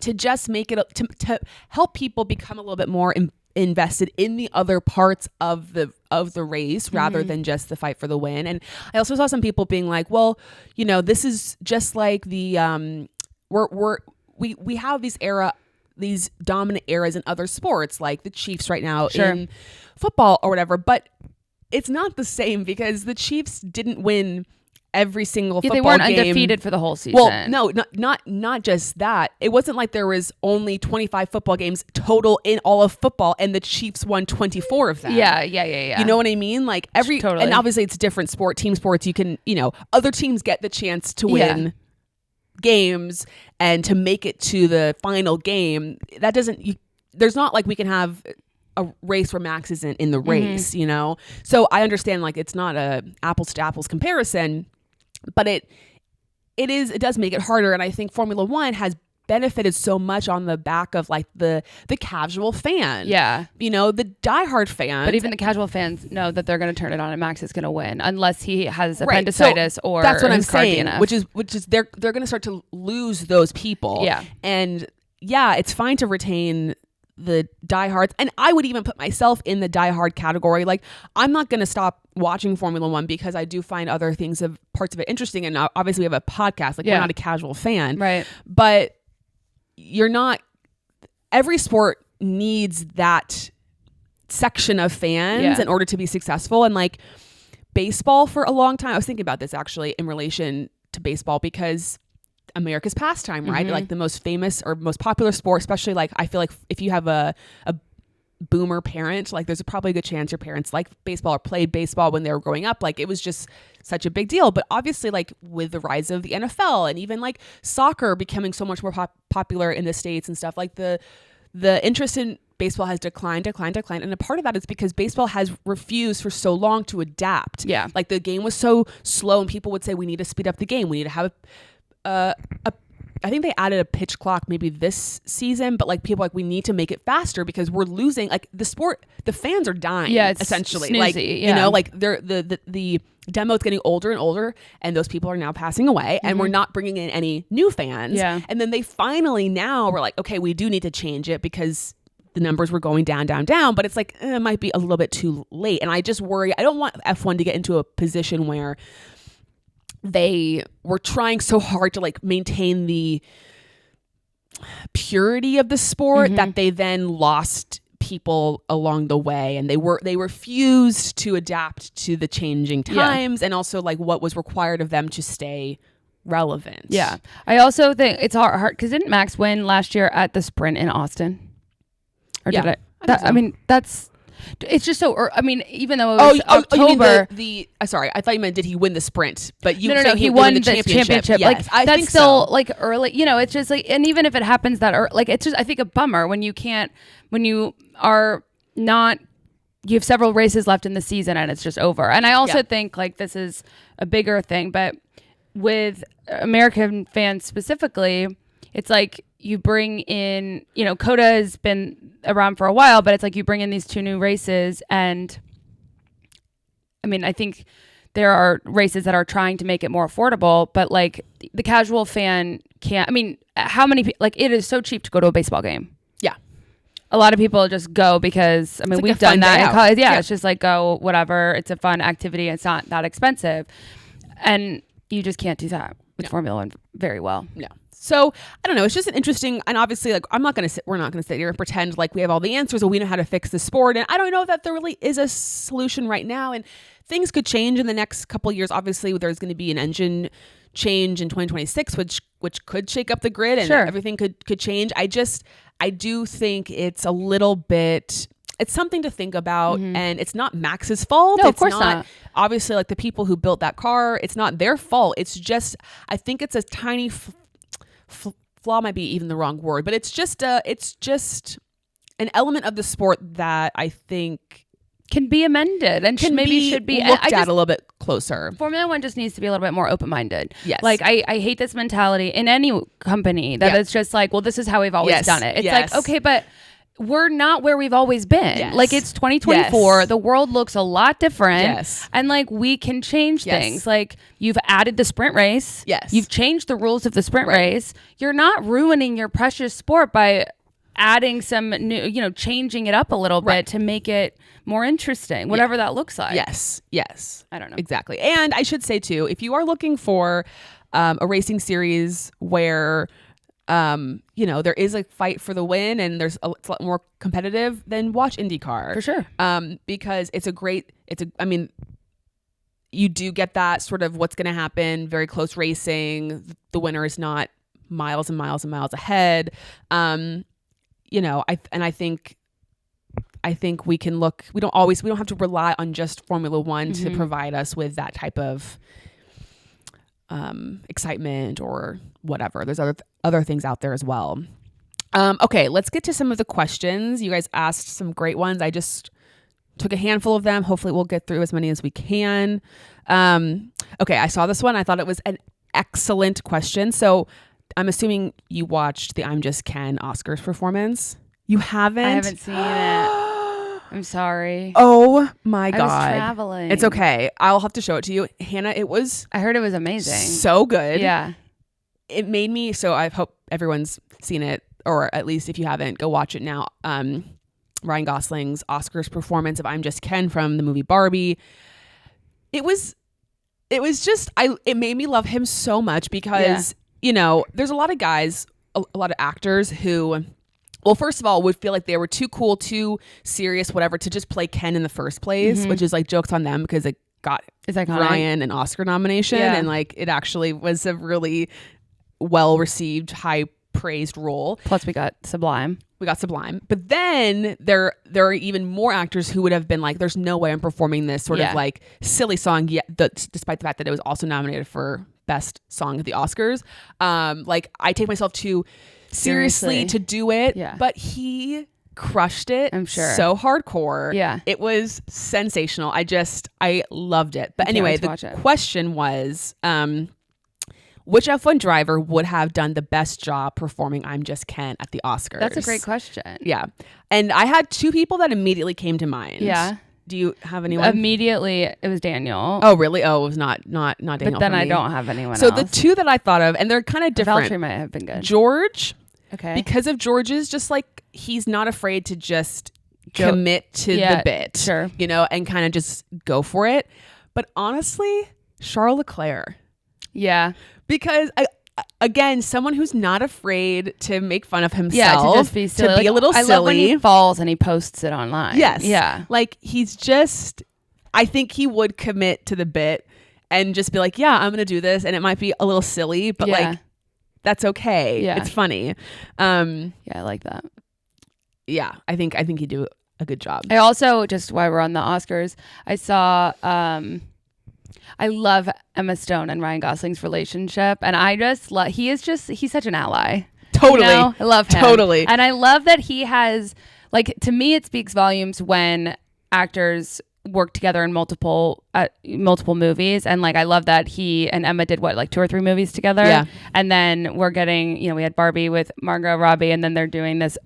Speaker 1: just make it to help people become a little bit more invested in the other parts of the race rather than just the fight for the win. And I also saw some people being like, well, this is just like the we have these dominant eras in other sports, like the Chiefs right now in football or whatever, but it's not the same, because the Chiefs didn't win every single football game.
Speaker 2: They weren't undefeated for the whole season.
Speaker 1: Well, no, not just that. It wasn't like there was only 25 football games total in all of football and the Chiefs won 24 of them.
Speaker 2: Yeah.
Speaker 1: You know what I mean? Like
Speaker 2: totally.
Speaker 1: And obviously it's a different sport. Team sports, you can, other teams get the chance to win games and to make it to the final game. That there's not like we can have a race where Max isn't in the race, So I understand, like, it's not a apples to apples comparison, but it does make it harder. And I think Formula One has benefited so much on the back of like the casual fan.
Speaker 2: Yeah.
Speaker 1: The diehard fan.
Speaker 2: But even the casual fans know that they're going to turn it on and Max is going to win unless he has appendicitis or
Speaker 1: that's what I'm saying,
Speaker 2: DNF.
Speaker 1: which is they're going to start to lose those people.
Speaker 2: Yeah.
Speaker 1: And it's fine to retain the diehards, and I would even put myself in the diehard category. Like, I'm not going to stop watching Formula One because I do find other parts of it interesting, and obviously we have a podcast. Like, we're not a casual fan,
Speaker 2: right?
Speaker 1: But every sport needs that section of fans in order to be successful. And like baseball, for a long time, I was thinking about this actually in relation to baseball, because America's pastime, right? Like the most famous or most popular sport, especially like I feel like if you have a boomer parent, like there's probably a good chance your parents liked baseball or played baseball when they were growing up. Like it was just such a big deal. But obviously, like with the rise of the NFL and even like soccer becoming so much more popular in the States and stuff, like the interest in baseball has declined. And a part of that is because baseball has refused for so long to adapt.
Speaker 2: Yeah.
Speaker 1: Like the game was so slow and people would say, we need to speed up the game. We need to have I think they added a pitch clock maybe this season, but like people like, we need to make it faster because we're losing, like the sport, the fans are dying.
Speaker 2: Yeah, it's
Speaker 1: essentially.
Speaker 2: snoozy,
Speaker 1: like,
Speaker 2: yeah.
Speaker 1: you know, like the demo is getting older and older and those people are now passing away and we're not bringing in any new fans.
Speaker 2: Yeah.
Speaker 1: And then they finally now we're like, okay, we do need to change it because the numbers were going down, but it's like, it might be a little bit too late. And I just worry, I don't want F1 to get into a position where they were trying so hard to like maintain the purity of the sport that they then lost people along the way and they refused to adapt to the changing times and also like what was required of them to stay relevant.
Speaker 2: Yeah. I also think it's hard because didn't Max win last year at the sprint in Austin? Or did it? I mean, it's just so. I mean, even though it was October,
Speaker 1: you mean sorry, I thought you meant did he win the sprint? But you
Speaker 2: no, he won the championship.
Speaker 1: Yes,
Speaker 2: like that's still like early. You know, it's just like, and even if it happens that early, like it's just I think a bummer when you are not. You have several races left in the season and it's just over. And I also think like this is a bigger thing, but with American fans specifically, it's like you bring in, you know, COTA has been around for a while, but it's like you bring in these two new races. And I mean, I think there are races that are trying to make it more affordable, but like the casual fan can't, I mean, how many people, like it is so cheap to go to a baseball game.
Speaker 1: Yeah.
Speaker 2: A lot of people just go because, I mean, we've done that in college. Yeah, it's just like go, whatever. It's a fun activity. It's not that expensive. And you just can't do that with Formula One very well.
Speaker 1: No. So I don't know. It's just an interesting, and obviously, like we're not going to sit here and pretend like we have all the answers or we know how to fix the sport. And I don't know that there really is a solution right now. And things could change in the next couple of years. Obviously, there's going to be an engine change in 2026, which could shake up the grid and everything could change. I do think it's a little bit. It's something to think about, and it's not Max's fault.
Speaker 2: No, of course not.
Speaker 1: Obviously, like the people who built that car, it's not their fault. It's just, I think it's a tiny flaw, might be even the wrong word, but it's just an element of the sport that I think
Speaker 2: can be amended and should be
Speaker 1: looked at a little bit closer.
Speaker 2: Formula One just needs to be a little bit more open-minded.
Speaker 1: Yes.
Speaker 2: Like I hate this mentality in any company that it's just like, well, this is how we've always done it. It's like, okay, but we're not where we've always been.
Speaker 1: Yes.
Speaker 2: Like it's 2024. Yes. The world looks a lot different.
Speaker 1: Yes.
Speaker 2: And like we can change things. Like you've added the sprint race.
Speaker 1: Yes.
Speaker 2: You've changed the rules of the sprint race. You're not ruining your precious sport by adding some new, you know, changing it up a little bit to make it more interesting, whatever that looks like.
Speaker 1: Yes. I don't know. Exactly. And I should say too, if you are looking for a racing series where you know, there is a fight for the win and it's a lot more competitive, then watch IndyCar.
Speaker 2: For sure.
Speaker 1: Because I mean, you do get that sort of what's going to happen, very close racing. The winner is not miles and miles and miles ahead. You know, I think we can look, we don't have to rely on just Formula One to provide us with that type of excitement or whatever. There's other things out there as well. Okay, let's get to some of the questions. You guys asked some great ones. I just took a handful of them. Hopefully we'll get through as many as we can. Okay, I saw this one. I thought it was an excellent question. So I'm assuming you watched the I'm Just Ken Oscars performance. You haven't?
Speaker 2: I haven't seen it. I'm sorry.
Speaker 1: Oh my God.
Speaker 2: I was traveling.
Speaker 1: It's okay. I'll have to show it to you. Hannah,
Speaker 2: I heard it was amazing.
Speaker 1: So good.
Speaker 2: Yeah.
Speaker 1: It made me, so I hope everyone's seen it, or at least if you haven't, go watch it now. Ryan Gosling's Oscars performance of I'm Just Ken from the movie Barbie. It made me love him so much because, you know, there's a lot of guys, a lot of actors who, well, first of all, would feel like they were too cool, too serious, whatever, to just play Ken in the first place, which is like jokes on them because it got Ryan an Oscar nomination. And like it actually was a really well-received, high praised role.
Speaker 2: Plus we got Sublime.
Speaker 1: But then there are even more actors who would have been like, there's no way I'm performing this sort of like silly song yet, despite the fact that it was also nominated for best song at the Oscars. Like I take myself too seriously to do it, but he crushed it.
Speaker 2: I'm sure.
Speaker 1: So hardcore.
Speaker 2: Yeah.
Speaker 1: It was sensational. I loved it. But anyway, the question was, which F1 driver would have done the best job performing I'm Just Ken at the Oscars?
Speaker 2: That's a great question.
Speaker 1: Yeah. And I had two people that immediately came to mind.
Speaker 2: Yeah.
Speaker 1: Do you have anyone?
Speaker 2: Immediately, it was Daniel.
Speaker 1: Oh, really? Oh, it was not Daniel.
Speaker 2: But then I don't have anyone else.
Speaker 1: So the two that I thought of, and they're kind of different.
Speaker 2: Valtteri might have been good.
Speaker 1: George.
Speaker 2: Okay.
Speaker 1: Because of George's, just like, he's not afraid to just commit to the bit.
Speaker 2: Sure.
Speaker 1: You know, and kind of just go for it. But honestly, Charles Leclerc.
Speaker 2: Yeah.
Speaker 1: Because again, someone who's not afraid to make fun of himself,
Speaker 2: to just be silly,
Speaker 1: to be a little silly.
Speaker 2: I love when he falls and he posts it online.
Speaker 1: Yes,
Speaker 2: yeah,
Speaker 1: like he's just. I think he would commit to the bit and just be like, "Yeah, I'm gonna do this," and it might be a little silly, but like that's okay. Yeah, it's funny.
Speaker 2: Yeah, I like that.
Speaker 1: Yeah, I think he'd do a good job.
Speaker 2: I also, just while we're on the Oscars, I saw. I love Emma Stone and Ryan Gosling's relationship, and I just love. He's such an ally.
Speaker 1: Totally,
Speaker 2: you know? I love him.
Speaker 1: Totally,
Speaker 2: and I love that he has like. To me, it speaks volumes when actors work together in multiple movies, and like I love that he and Emma did 2 or 3 movies together, and then we're getting we had Barbie with Margot Robbie, and then they're doing this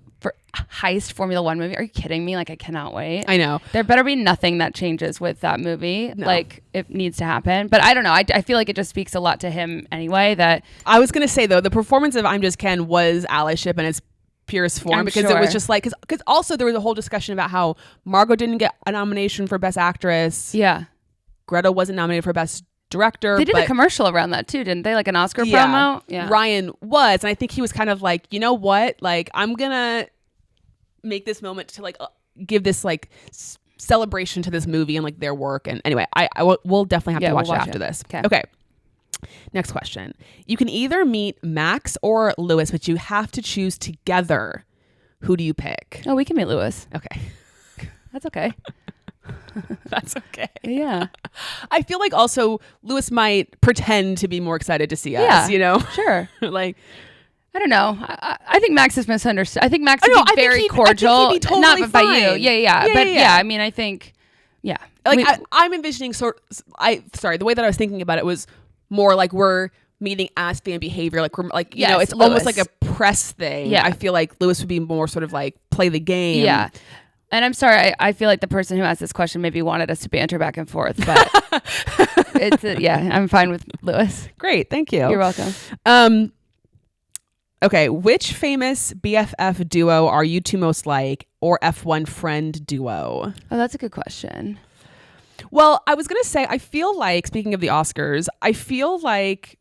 Speaker 2: heist Formula 1 movie. Are you kidding me? Like, I cannot wait.
Speaker 1: I know.
Speaker 2: There better be nothing that changes with that movie. No. Like, it needs to happen. But I don't know. I feel like it just speaks a lot to him anyway. That
Speaker 1: I was going to say, though, the performance of I'm Just Ken was allyship in its purest form, because it was just like, because also there was a whole discussion about how Margot didn't get a nomination for Best Actress.
Speaker 2: Yeah.
Speaker 1: Greta wasn't nominated for Best Director.
Speaker 2: They did a commercial around that too, didn't they? Like an Oscar promo? Yeah.
Speaker 1: Ryan was. And I think he was kind of like, you know what? Like, I'm going to make this moment to like give this like celebration to this movie and like their work. And anyway, we'll definitely have to watch it after this. Okay. Next question. You can either meet Max or Lewis, but you have to choose together. Who do you pick?
Speaker 2: Oh, we can meet Lewis.
Speaker 1: Okay.
Speaker 2: That's okay.
Speaker 1: That's okay.
Speaker 2: Yeah.
Speaker 1: I feel like also Lewis might pretend to be more excited to see us, you know?
Speaker 2: Sure.
Speaker 1: Like,
Speaker 2: I don't know. I think Max is misunderstood. I think Max would be very cordial.
Speaker 1: I think he'd be totally
Speaker 2: not by you. Yeah. But I mean, I think,
Speaker 1: like I'm envisioning the way that I was thinking about it was more like we're meeting as fan behavior. Like we're like, you know, it's Lewis. Almost like a press thing. Yeah. I feel like Lewis would be more sort of like play the game.
Speaker 2: Yeah. And I'm sorry, I feel like the person who asked this question maybe wanted us to banter back and forth, but I'm fine with Lewis.
Speaker 1: Great. Thank you.
Speaker 2: You're welcome.
Speaker 1: Okay, which famous BFF duo are you two most like, or F1 friend duo?
Speaker 2: Oh, that's a good question.
Speaker 1: Well, I was going to say, I feel like, speaking of the Oscars, I feel like,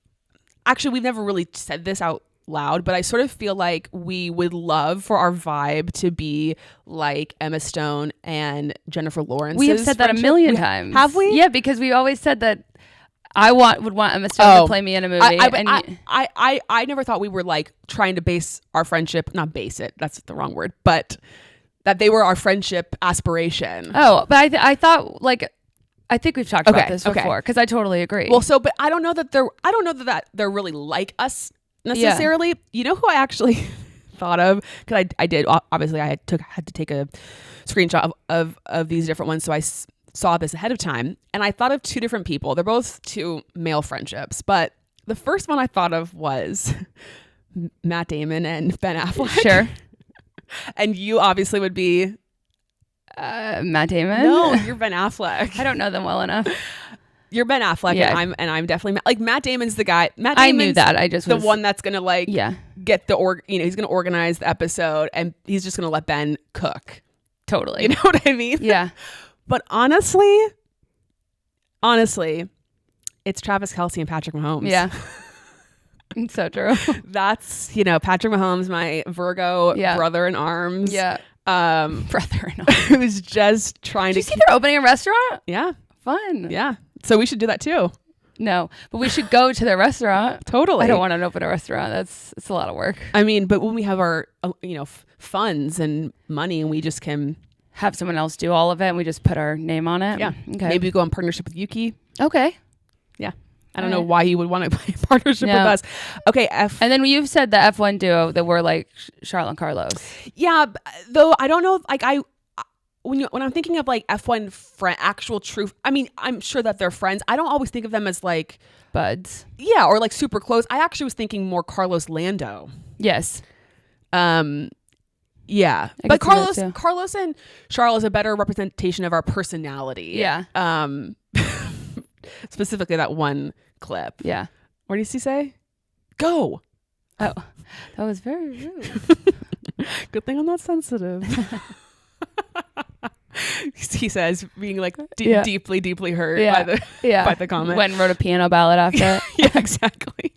Speaker 1: actually, we've never really said this out loud, but I sort of feel like we would love for our vibe to be like Emma Stone and Jennifer Lawrence.
Speaker 2: We have said that a million times.
Speaker 1: Have we?
Speaker 2: Yeah, because we always said that would want Emma Stone to play me in a movie.
Speaker 1: I never thought we were like trying to base our friendship, not base it, that's the wrong word, but that they were our friendship aspiration.
Speaker 2: Oh, but I thought like, I think we've talked about this before, because I totally agree.
Speaker 1: Well, but I don't know that they're really like us necessarily. Yeah. You know who I actually thought of? Because I did, obviously I had to take a screenshot of these different ones, so I saw this ahead of time, and I thought of 2 different people. They're both 2 male friendships, but the first one I thought of was Matt Damon and Ben Affleck.
Speaker 2: Sure. And
Speaker 1: you obviously would be
Speaker 2: Matt Damon.
Speaker 1: No, you're Ben Affleck.
Speaker 2: I don't know them well enough.
Speaker 1: You're Ben Affleck, and I'm definitely like Matt Damon's the guy. Matt Damon's
Speaker 2: I knew that. I just
Speaker 1: the one that's gonna like get he's gonna organize the episode, and he's just gonna let Ben cook.
Speaker 2: Totally.
Speaker 1: You know what I mean?
Speaker 2: Yeah.
Speaker 1: But honestly, it's Travis Kelce and Patrick Mahomes.
Speaker 2: Yeah. It's so true.
Speaker 1: That's, Patrick Mahomes, my Virgo brother in arms.
Speaker 2: Yeah. Brother in arms.
Speaker 1: Who's just trying
Speaker 2: Did you see they're opening a restaurant?
Speaker 1: Yeah.
Speaker 2: Fun.
Speaker 1: Yeah. So we should do that too.
Speaker 2: No, but we should go to the restaurant.
Speaker 1: Totally.
Speaker 2: I don't want to open a restaurant. It's a lot of work.
Speaker 1: I mean, but when we have our, funds and money and we just can
Speaker 2: have someone else do all of it and we just put our name on it.
Speaker 1: Yeah.
Speaker 2: Okay.
Speaker 1: Maybe we go in partnership with Yuki.
Speaker 2: Okay.
Speaker 1: Yeah. I don't know why you would want to play partnership with us. Okay.
Speaker 2: And then you've said the F1 duo that we're like Charlotte and Carlos.
Speaker 1: Yeah. Though I don't know. Like when I'm thinking of like F1 actual true, I mean, I'm sure that they're friends. I don't always think of them as like
Speaker 2: buds.
Speaker 1: Yeah. Or like super close. I actually was thinking more Carlos Lando.
Speaker 2: Yes.
Speaker 1: Yeah. But Carlos and Charlotte is a better representation of our personality.
Speaker 2: Yeah.
Speaker 1: Specifically that one clip.
Speaker 2: Yeah.
Speaker 1: What did he say? Go.
Speaker 2: Oh, that was very rude.
Speaker 1: Good thing I'm not sensitive. He says, being like deeply, deeply hurt by the comment.
Speaker 2: Went and wrote a piano ballad after it.
Speaker 1: Yeah, exactly.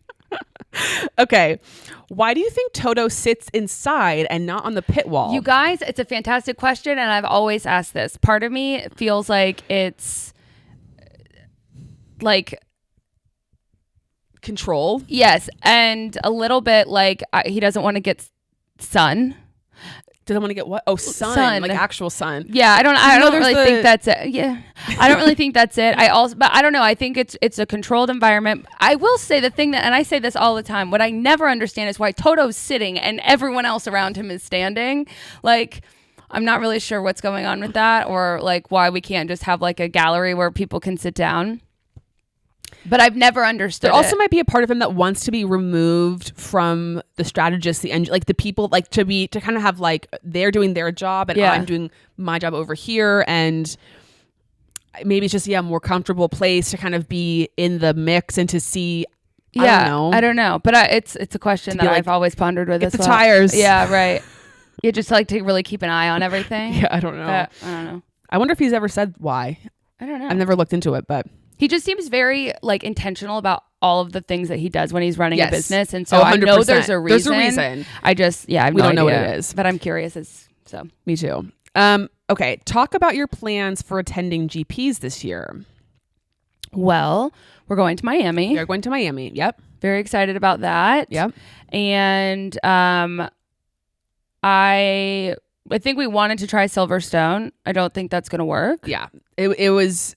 Speaker 1: Okay. Why do you think Toto sits inside and not on the pit wall?
Speaker 2: You guys, it's a fantastic question, and I've always asked this. Part of me feels like it's like
Speaker 1: control.
Speaker 2: Yes, and a little bit like he doesn't want to get sun.
Speaker 1: Doesn't want to get what? Oh, sun, like actual sun.
Speaker 2: Yeah, I don't really think that's it. Yeah, I don't really think that's it. But I don't know. I think it's a controlled environment. I will say the thing and I say this all the time. What I never understand is why Toto's sitting and everyone else around him is standing. Like, I'm not really sure what's going on with that, or like why we can't just have like a gallery where people can sit down. But I've never understood.
Speaker 1: There also might be a part of him that wants to be removed from the strategists, the people, like to kind of have like they're doing their job and I'm doing my job over here, and maybe it's just a more comfortable place to kind of be in the mix and to see. I don't know, but it's a question that I've always pondered with. Get the tires.
Speaker 2: Yeah, right. You just like to really keep an eye on everything.
Speaker 1: Yeah, I don't know. I wonder if he's ever said why.
Speaker 2: I don't know.
Speaker 1: I've never looked into it, but.
Speaker 2: He just seems very like intentional about all of the things that he does when he's running a business, and so I know there's a reason. There's a reason. I just I have
Speaker 1: we
Speaker 2: no
Speaker 1: don't know
Speaker 2: idea,
Speaker 1: what it is,
Speaker 2: but I'm curious.
Speaker 1: Me too. Okay, talk about your plans for attending GPs this year.
Speaker 2: Well, we're going to Miami.
Speaker 1: You're going to Miami. Yep.
Speaker 2: Very excited about that.
Speaker 1: Yep.
Speaker 2: And I think we wanted to try Silverstone. I don't think that's going to work.
Speaker 1: Yeah. It was.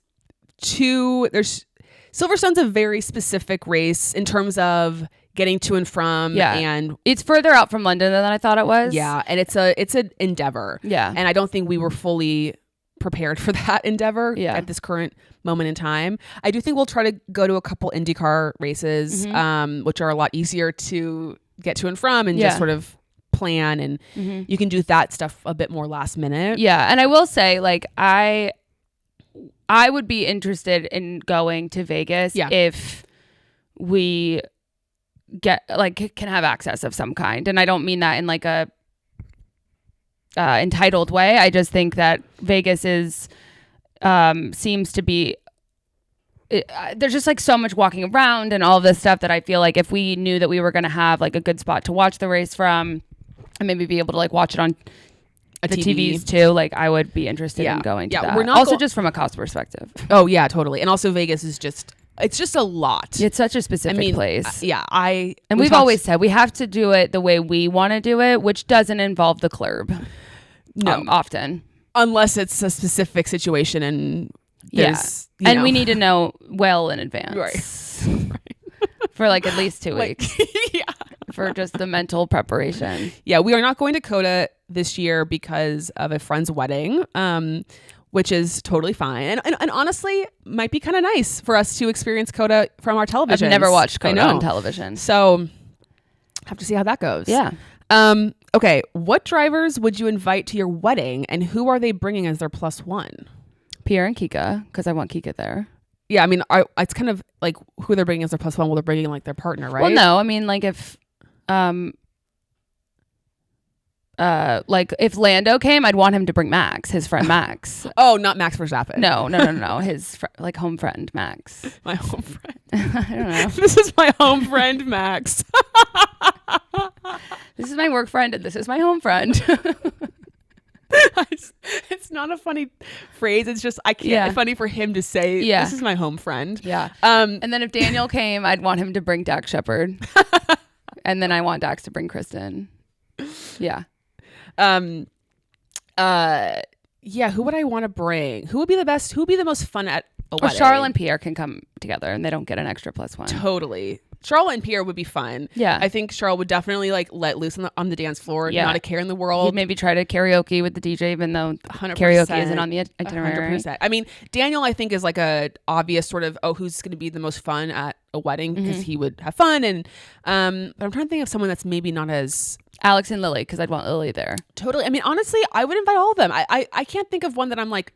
Speaker 1: Silverstone's a very specific race in terms of getting to and from, and
Speaker 2: it's further out from London than I thought it was.
Speaker 1: Yeah, and it's an endeavor.
Speaker 2: Yeah, and
Speaker 1: I don't think we were fully prepared for that endeavor at this current moment in time. I do think we'll try to go to a couple IndyCar races, which are a lot easier to get to and from, and just sort of plan, and you can do that stuff a bit more last minute.
Speaker 2: Yeah, and I will say, like, I would be interested in going to Vegas if we can have access of some kind. And I don't mean that in like a entitled way. I just think that Vegas seems to be there's just like so much walking around and all of this stuff that I feel like if we knew that we were going to have like a good spot to watch the race from and maybe be able to like watch it on the TVs too, like I would be interested in going to that. We're not also just from a cost perspective.
Speaker 1: Oh yeah, totally. And also Vegas is it's just a lot.
Speaker 2: It's such a specific place.
Speaker 1: We've
Speaker 2: always said we have to do it the way we want to do it, which doesn't involve the club.
Speaker 1: No,
Speaker 2: often.
Speaker 1: Unless it's a specific situation and
Speaker 2: we need to know well in advance.
Speaker 1: Right.
Speaker 2: For like at least 2 weeks. For just the mental preparation.
Speaker 1: Yeah, we are not going to COTA this year because of a friend's wedding, which is totally fine. And honestly, might be kind of nice for us to experience COTA from our television.
Speaker 2: I've never watched COTA on television.
Speaker 1: So have to see how that goes.
Speaker 2: Yeah.
Speaker 1: Okay, what drivers would you invite to your wedding and who are they bringing as their +1?
Speaker 2: Pierre and Kika, because I want Kika there.
Speaker 1: Yeah, I mean, it's kind of like who they're bringing as their +1. Well, they're bringing like their partner, right?
Speaker 2: Well, no, I mean, like if if Lando came, I'd want him to bring Max, his friend Max.
Speaker 1: Oh, not Max Verstappen.
Speaker 2: No. His like home friend Max.
Speaker 1: My home friend.
Speaker 2: I don't know.
Speaker 1: This is my home friend Max.
Speaker 2: This is my work friend and this is my home friend.
Speaker 1: It's not a funny phrase. It's just I can't.
Speaker 2: Yeah.
Speaker 1: It's funny for him to say.
Speaker 2: Yeah.
Speaker 1: This is my home friend.
Speaker 2: Yeah. And then if Daniel came, I'd want him to bring Dax Shepard, and then I want Dax to bring Kristen. Yeah.
Speaker 1: Yeah. Who would I want to bring? Who would be the best? Who would be the most fun at a wedding?
Speaker 2: Charlotte and Pierre can come together, and they don't get an extra +1.
Speaker 1: Totally. Charlotte and Pierre would be fun.
Speaker 2: Yeah.
Speaker 1: I think Charlotte would definitely like let loose on the dance floor.
Speaker 2: Yeah.
Speaker 1: Not a care in the world.
Speaker 2: He'd maybe try to karaoke with the DJ, even though
Speaker 1: 100%,
Speaker 2: karaoke isn't on the itinerary.
Speaker 1: 100%. I mean, Daniel, I think, is like a obvious sort of, who's going to be the most fun at a wedding because he would have fun. And but I'm trying to think of someone that's maybe not as...
Speaker 2: Alex and Lily, because I'd want Lily there.
Speaker 1: Totally. I mean, honestly, I would invite all of them. I can't think of one that I'm like,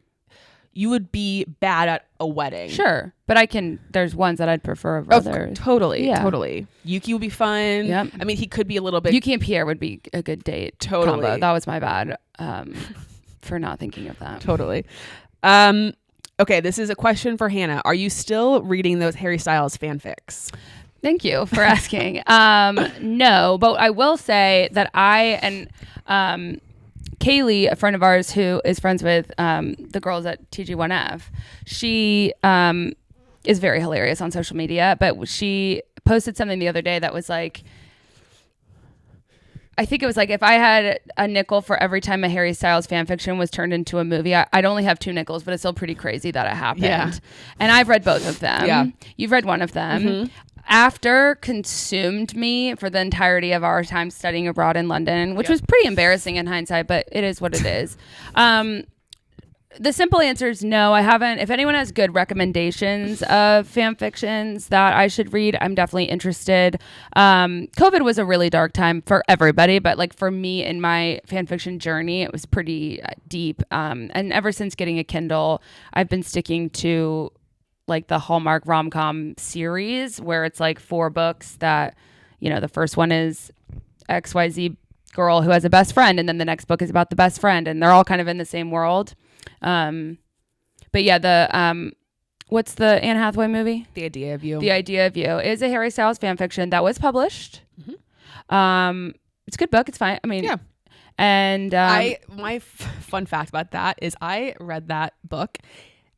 Speaker 1: you would be bad at a wedding.
Speaker 2: Sure. But there's ones that I'd prefer over others.
Speaker 1: Totally.
Speaker 2: Yeah.
Speaker 1: Totally. Yuki would be fun.
Speaker 2: Yep.
Speaker 1: I mean, he could be a little bit...
Speaker 2: Yuki and Pierre would be a good date.
Speaker 1: Totally.
Speaker 2: Combo. That was my bad for not thinking of that.
Speaker 1: Totally. Okay, this is a question for Hannah. Are you still reading those Harry Styles fanfics?
Speaker 2: Thank you for asking. No, but I will say that I and Kaylee, a friend of ours who is friends with the girls at TG1F, she is very hilarious on social media, but she posted something the other day that was like, I think it was like, if I had a nickel for every time a Harry Styles fan fiction was turned into a movie, I'd only have 2 nickels, but it's still pretty crazy that it happened.
Speaker 1: Yeah.
Speaker 2: And I've read both of them.
Speaker 1: Yeah.
Speaker 2: You've read one of them. After consumed me for the entirety of our time studying abroad in London, which was pretty embarrassing in hindsight, but it is what it is. The simple answer is no, I haven't. If anyone has good recommendations of fan fictions that I should read, I'm definitely interested. COVID was a really dark time for everybody, but like for me in my fan fiction journey, it was pretty deep. And ever since getting a Kindle, I've been sticking to like the Hallmark rom-com series where it's like 4 books that, you know, the first one is XYZ girl who has a best friend, and then the next book is about the best friend, and they're all kind of in the same world. But yeah, the what's the Anne Hathaway movie?
Speaker 1: The Idea of You.
Speaker 2: The Idea of You is a Harry Styles fan fiction that was published. It's a good book. It's fine. I mean,
Speaker 1: yeah.
Speaker 2: And
Speaker 1: my fun fact about that is I read that book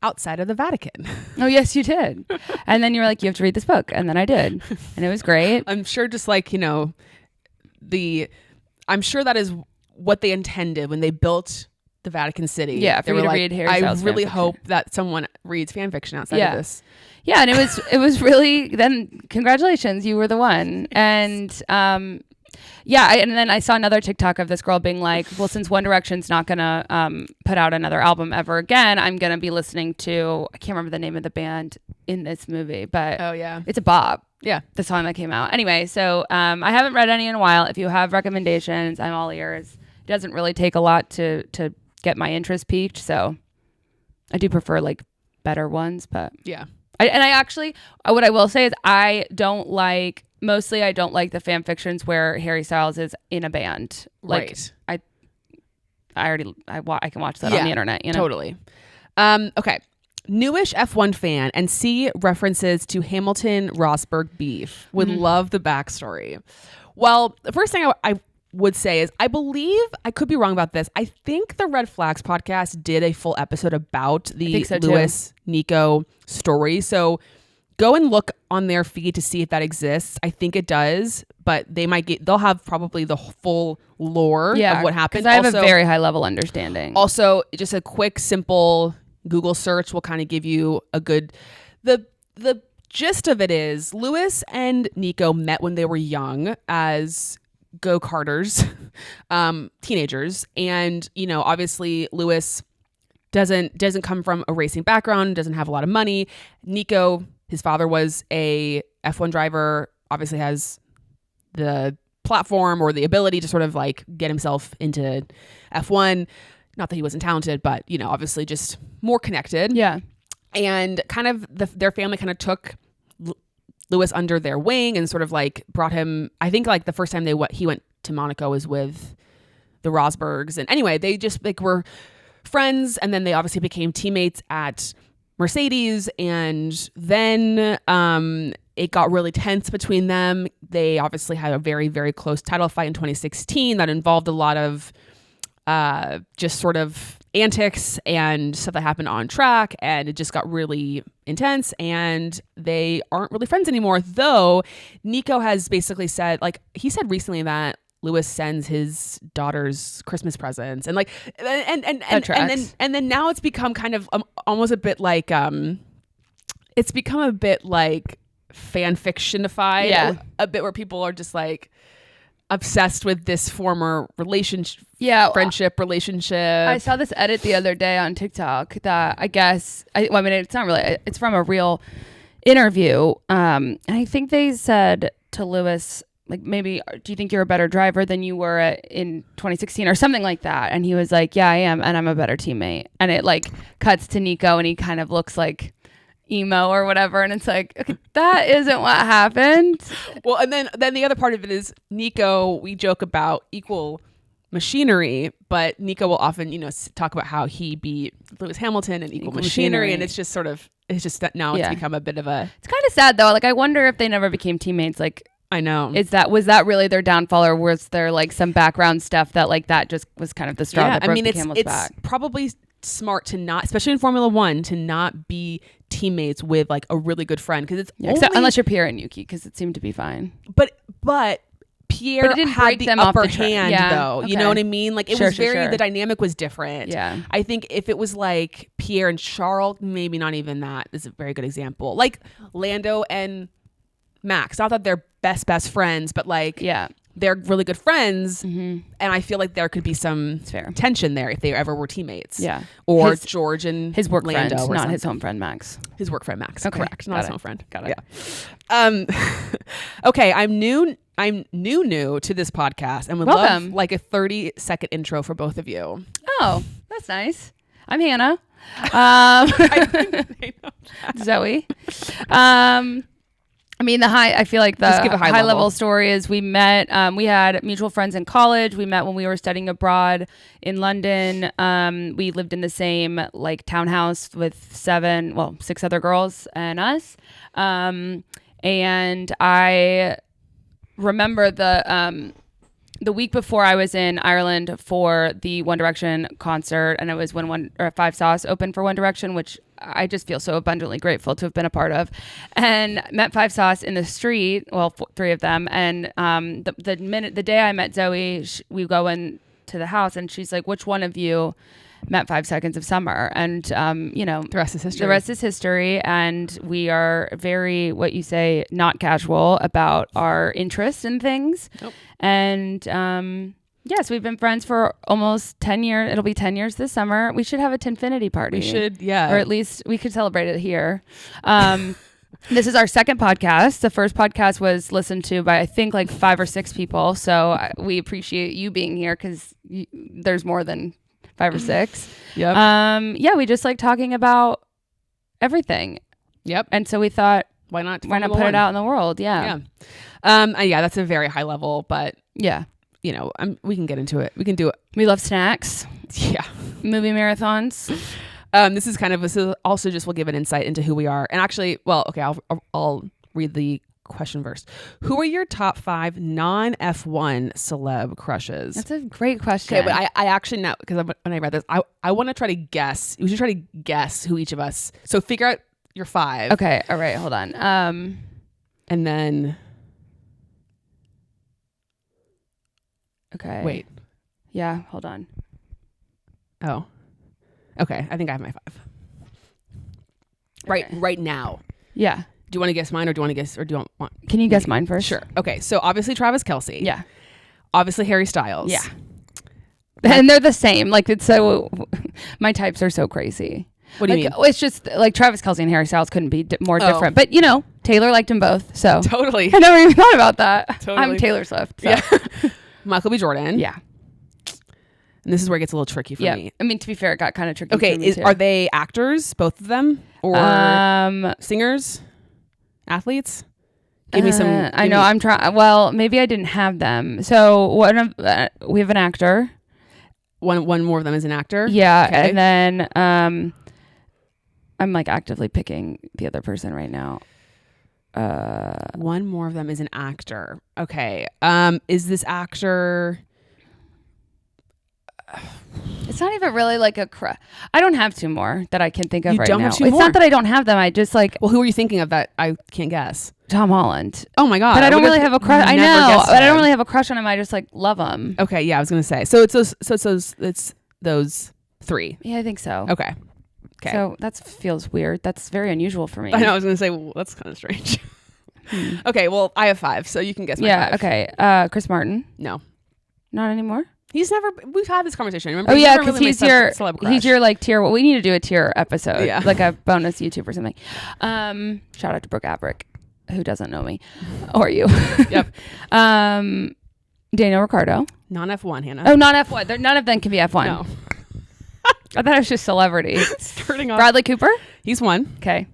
Speaker 1: outside of the Vatican.
Speaker 2: Oh yes, you did. And then you were like, you have to read this book, and then I did, and it was great.
Speaker 1: I'm sure, just like, you know, I'm sure that is what they intended when they built the Vatican City.
Speaker 2: Yeah,
Speaker 1: they
Speaker 2: for
Speaker 1: were
Speaker 2: you to
Speaker 1: like,
Speaker 2: read Harry
Speaker 1: I
Speaker 2: Styles
Speaker 1: really
Speaker 2: fan
Speaker 1: hope
Speaker 2: fiction.
Speaker 1: that someone reads fan fiction outside of this.
Speaker 2: Yeah, and it was really, then congratulations, you were the one. And yeah, and then I saw another TikTok of this girl being like, well, since One Direction's not gonna put out another album ever again, I'm gonna be listening to, I can't remember the name of the band in this movie, but
Speaker 1: Oh yeah.
Speaker 2: it's a bop.
Speaker 1: Yeah.
Speaker 2: The song that came out. Anyway, so I haven't read any in a while. If you have recommendations, I'm all ears. It doesn't really take a lot to get my interest piqued, so I do prefer like better ones, but
Speaker 1: Yeah.
Speaker 2: I actually, what I will say is I don't like the fan fictions where Harry Styles is in a band. Like,
Speaker 1: Right.
Speaker 2: I can watch that on the internet, you know?
Speaker 1: Totally. Okay. Newish F1 fan and see references to Hamilton Rosberg beef. Would love the backstory. Well, the first thing I would say is I believe, I could be wrong about this, I think the Red Flags podcast did a full episode about the Lewis Nico story. So go and look on their feed to see if that exists. I think it does, but they'll have probably the full lore of what happened.
Speaker 2: Because I have a very high level understanding.
Speaker 1: Also, just a quick, simple Google search will kind of give you a good, the gist of it is Lewis and Nico met when they were young as go-karters, teenagers. And, you know, obviously Lewis doesn't come from a racing background, doesn't have a lot of money. Nico, his father was a F1 driver, obviously has the platform or the ability to sort of like get himself into F1. Not that he wasn't talented, but, you know, obviously just more connected.
Speaker 2: Yeah.
Speaker 1: And kind of their family kind of took Lewis under their wing and sort of like brought him, I think like the first time he went to Monaco was with the Rosbergs. And anyway, they just like were friends, and then they obviously became teammates at Mercedes, and then it got really tense between them. They obviously had a very, very close title fight in 2016 that involved a lot of just sort of antics and stuff that happened on track, and it just got really intense, and they aren't really friends anymore. Though Nico has basically said, like, he said recently that Lewis sends his daughter's Christmas presents, and like, and then now it's become kind of almost a bit like it's become a bit like fan fictionified, a bit where people are just like obsessed with this former relationship, friendship relationship.
Speaker 2: I saw this edit the other day on TikTok that I guess, I mean, it's not really, it's from a real interview. And I think they said to Lewis, like, maybe, do you think you're a better driver than you were in 2016 or something like that? And he was like, yeah, I am. And I'm a better teammate. And it like cuts to Nico and he kind of looks like emo or whatever, and it's like, okay, that isn't what happened.
Speaker 1: Well, and then the other part of it is Nico, we joke about equal machinery, but Nico will often, you know, talk about how he beat Lewis Hamilton in equal machinery, and it's just sort of, it's just that now it's become a bit of a,
Speaker 2: it's kind of sad though. Like, I wonder if they never became teammates. Like,
Speaker 1: I know,
Speaker 2: was that really their downfall, or was there like some background stuff that like that just was kind of the straw that broke the camel's back?
Speaker 1: It's probably smart to not, especially in Formula One, to not be teammates with like a really good friend, because it's
Speaker 2: unless you're Pierre and Yuki, because it seemed to be fine.
Speaker 1: But Pierre had the upper hand, though.
Speaker 2: Okay.
Speaker 1: You know what I mean? Like, it was very, the dynamic was different.
Speaker 2: Yeah.
Speaker 1: I think if it was like Pierre and Charles, maybe not even that is a very good example. Like Lando and Max, not that they're best friends, but like, they're really good friends, and I feel like there could be some tension there if they ever were teammates.
Speaker 2: Yeah.
Speaker 1: Or George and
Speaker 2: his work
Speaker 1: Lando,
Speaker 2: friend, not his home friend Max.
Speaker 1: His work friend Max.
Speaker 2: Okay.
Speaker 1: Correct. Not his home friend.
Speaker 2: Got it.
Speaker 1: Yeah. Okay, I'm new to this podcast, and would love like a 30-second intro for both of you.
Speaker 2: Oh, that's nice. I'm Hannah. Zoe. I mean, I feel like the high level story is we met, we had mutual friends in college. We met when we were studying abroad in London. We lived in the same like townhouse with 6 other girls and us. And I remember the week before I was in Ireland for the One Direction concert, and it was when Five Sauce opened for One Direction, which I just feel so abundantly grateful to have been a part of, and met Five Sauce in the street. Well, 3 of them. And the day I met Zoe, we go into the house, and she's like, "Which one of you met 5 Seconds of Summer?" And you know,
Speaker 1: the rest is history.
Speaker 2: The rest is history, and we are very, what you say, not casual about our interests in things.
Speaker 1: Nope.
Speaker 2: And yes, we've been friends for almost 10 years. It'll be 10 years this summer. We should have a Tinfinity party.
Speaker 1: We should, yeah.
Speaker 2: Or at least we could celebrate it here. This is our second podcast. The first podcast was listened to by, I think, like 5 or 6 people. So we appreciate you being here, because there's more than 5 or 6.
Speaker 1: Yep.
Speaker 2: Yeah, we just like talking about everything.
Speaker 1: Yep.
Speaker 2: And so we thought,
Speaker 1: why not put
Speaker 2: it out in the world? Yeah.
Speaker 1: Yeah, that's a very high level, but
Speaker 2: yeah,
Speaker 1: you know, we can get into it. We can do it.
Speaker 2: We love snacks.
Speaker 1: Yeah.
Speaker 2: Movie marathons.
Speaker 1: This is also just, we'll give an insight into who we are. And actually, well, okay, I'll read the question first. Who are your top 5 non-F1 celeb crushes?
Speaker 2: That's a great question.
Speaker 1: Okay, but I actually know, because when I read this, I want to try to guess. We should try to guess who each of us. So figure out your 5.
Speaker 2: Okay. All right. Hold on.
Speaker 1: And then.
Speaker 2: Okay.
Speaker 1: Wait.
Speaker 2: Yeah. Hold on.
Speaker 1: Oh. Okay. I think I have my 5.
Speaker 2: Okay.
Speaker 1: Right now.
Speaker 2: Yeah.
Speaker 1: Do you want to guess mine, or do you want?
Speaker 2: Can you guess mine first?
Speaker 1: Sure. Okay. So obviously Travis Kelce.
Speaker 2: Yeah.
Speaker 1: Obviously Harry Styles.
Speaker 2: Yeah. And they're the same. Like, it's so, my types are so crazy.
Speaker 1: What do you mean?
Speaker 2: It's just like Travis Kelce and Harry Styles couldn't be more different. But, you know, Taylor liked them both. So
Speaker 1: totally.
Speaker 2: I never even thought about that.
Speaker 1: Totally.
Speaker 2: I'm Taylor Swift. So.
Speaker 1: Yeah. Michael B. Jordan.
Speaker 2: Yeah.
Speaker 1: And this is where it gets a little tricky for me.
Speaker 2: I mean, to be fair, it got kind of tricky.
Speaker 1: Okay.
Speaker 2: For me too.
Speaker 1: Are they actors, both of them? Or singers? Athletes? Give me some.
Speaker 2: I know. I'm trying. Well, maybe I didn't have them. So we have an actor.
Speaker 1: One more of them is an actor.
Speaker 2: Yeah.
Speaker 1: Okay.
Speaker 2: And then I'm like actively picking the other person right now.
Speaker 1: One more of them is an actor. Okay. Is this actor?
Speaker 2: It's not even really like a crush. I don't have two more that I can think of
Speaker 1: You
Speaker 2: right
Speaker 1: don't
Speaker 2: now.
Speaker 1: have two
Speaker 2: It's
Speaker 1: more?
Speaker 2: not that I don't have them. I just like
Speaker 1: Well, who are you thinking of that I can't guess?
Speaker 2: Tom Holland.
Speaker 1: Oh my God.
Speaker 2: But I don't really have a crush. I
Speaker 1: never
Speaker 2: know,
Speaker 1: guessed
Speaker 2: but I don't
Speaker 1: him.
Speaker 2: really have a crush on him. I just like love him.
Speaker 1: Okay, yeah, I was gonna say. So it's those three.
Speaker 2: Yeah, I think so.
Speaker 1: Okay. Okay.
Speaker 2: So that feels weird. That's very unusual for me.
Speaker 1: I know. I was gonna say, well, that's kind of strange. Okay. Well, I have 5, so you can guess. My
Speaker 2: Yeah.
Speaker 1: 5.
Speaker 2: Okay. Chris Martin.
Speaker 1: No,
Speaker 2: Not anymore.
Speaker 1: he's never. We've had this conversation. Remember?
Speaker 2: Oh
Speaker 1: He's
Speaker 2: yeah,
Speaker 1: never
Speaker 2: because
Speaker 1: really
Speaker 2: he's
Speaker 1: my
Speaker 2: your
Speaker 1: celeb crush.
Speaker 2: he's your like tier. We need to do a tier episode.
Speaker 1: Yeah.
Speaker 2: Like a bonus YouTube or something. Shout out to Brooke Abrick, who doesn't know me or you.
Speaker 1: Yep.
Speaker 2: Daniel Ricciardo.
Speaker 1: Non F1, Hannah.
Speaker 2: Oh, not F1. None of them can be F1.
Speaker 1: No.
Speaker 2: I thought it was just celebrity.
Speaker 1: Starting off.
Speaker 2: Bradley Cooper.
Speaker 1: He's one.
Speaker 2: Okay.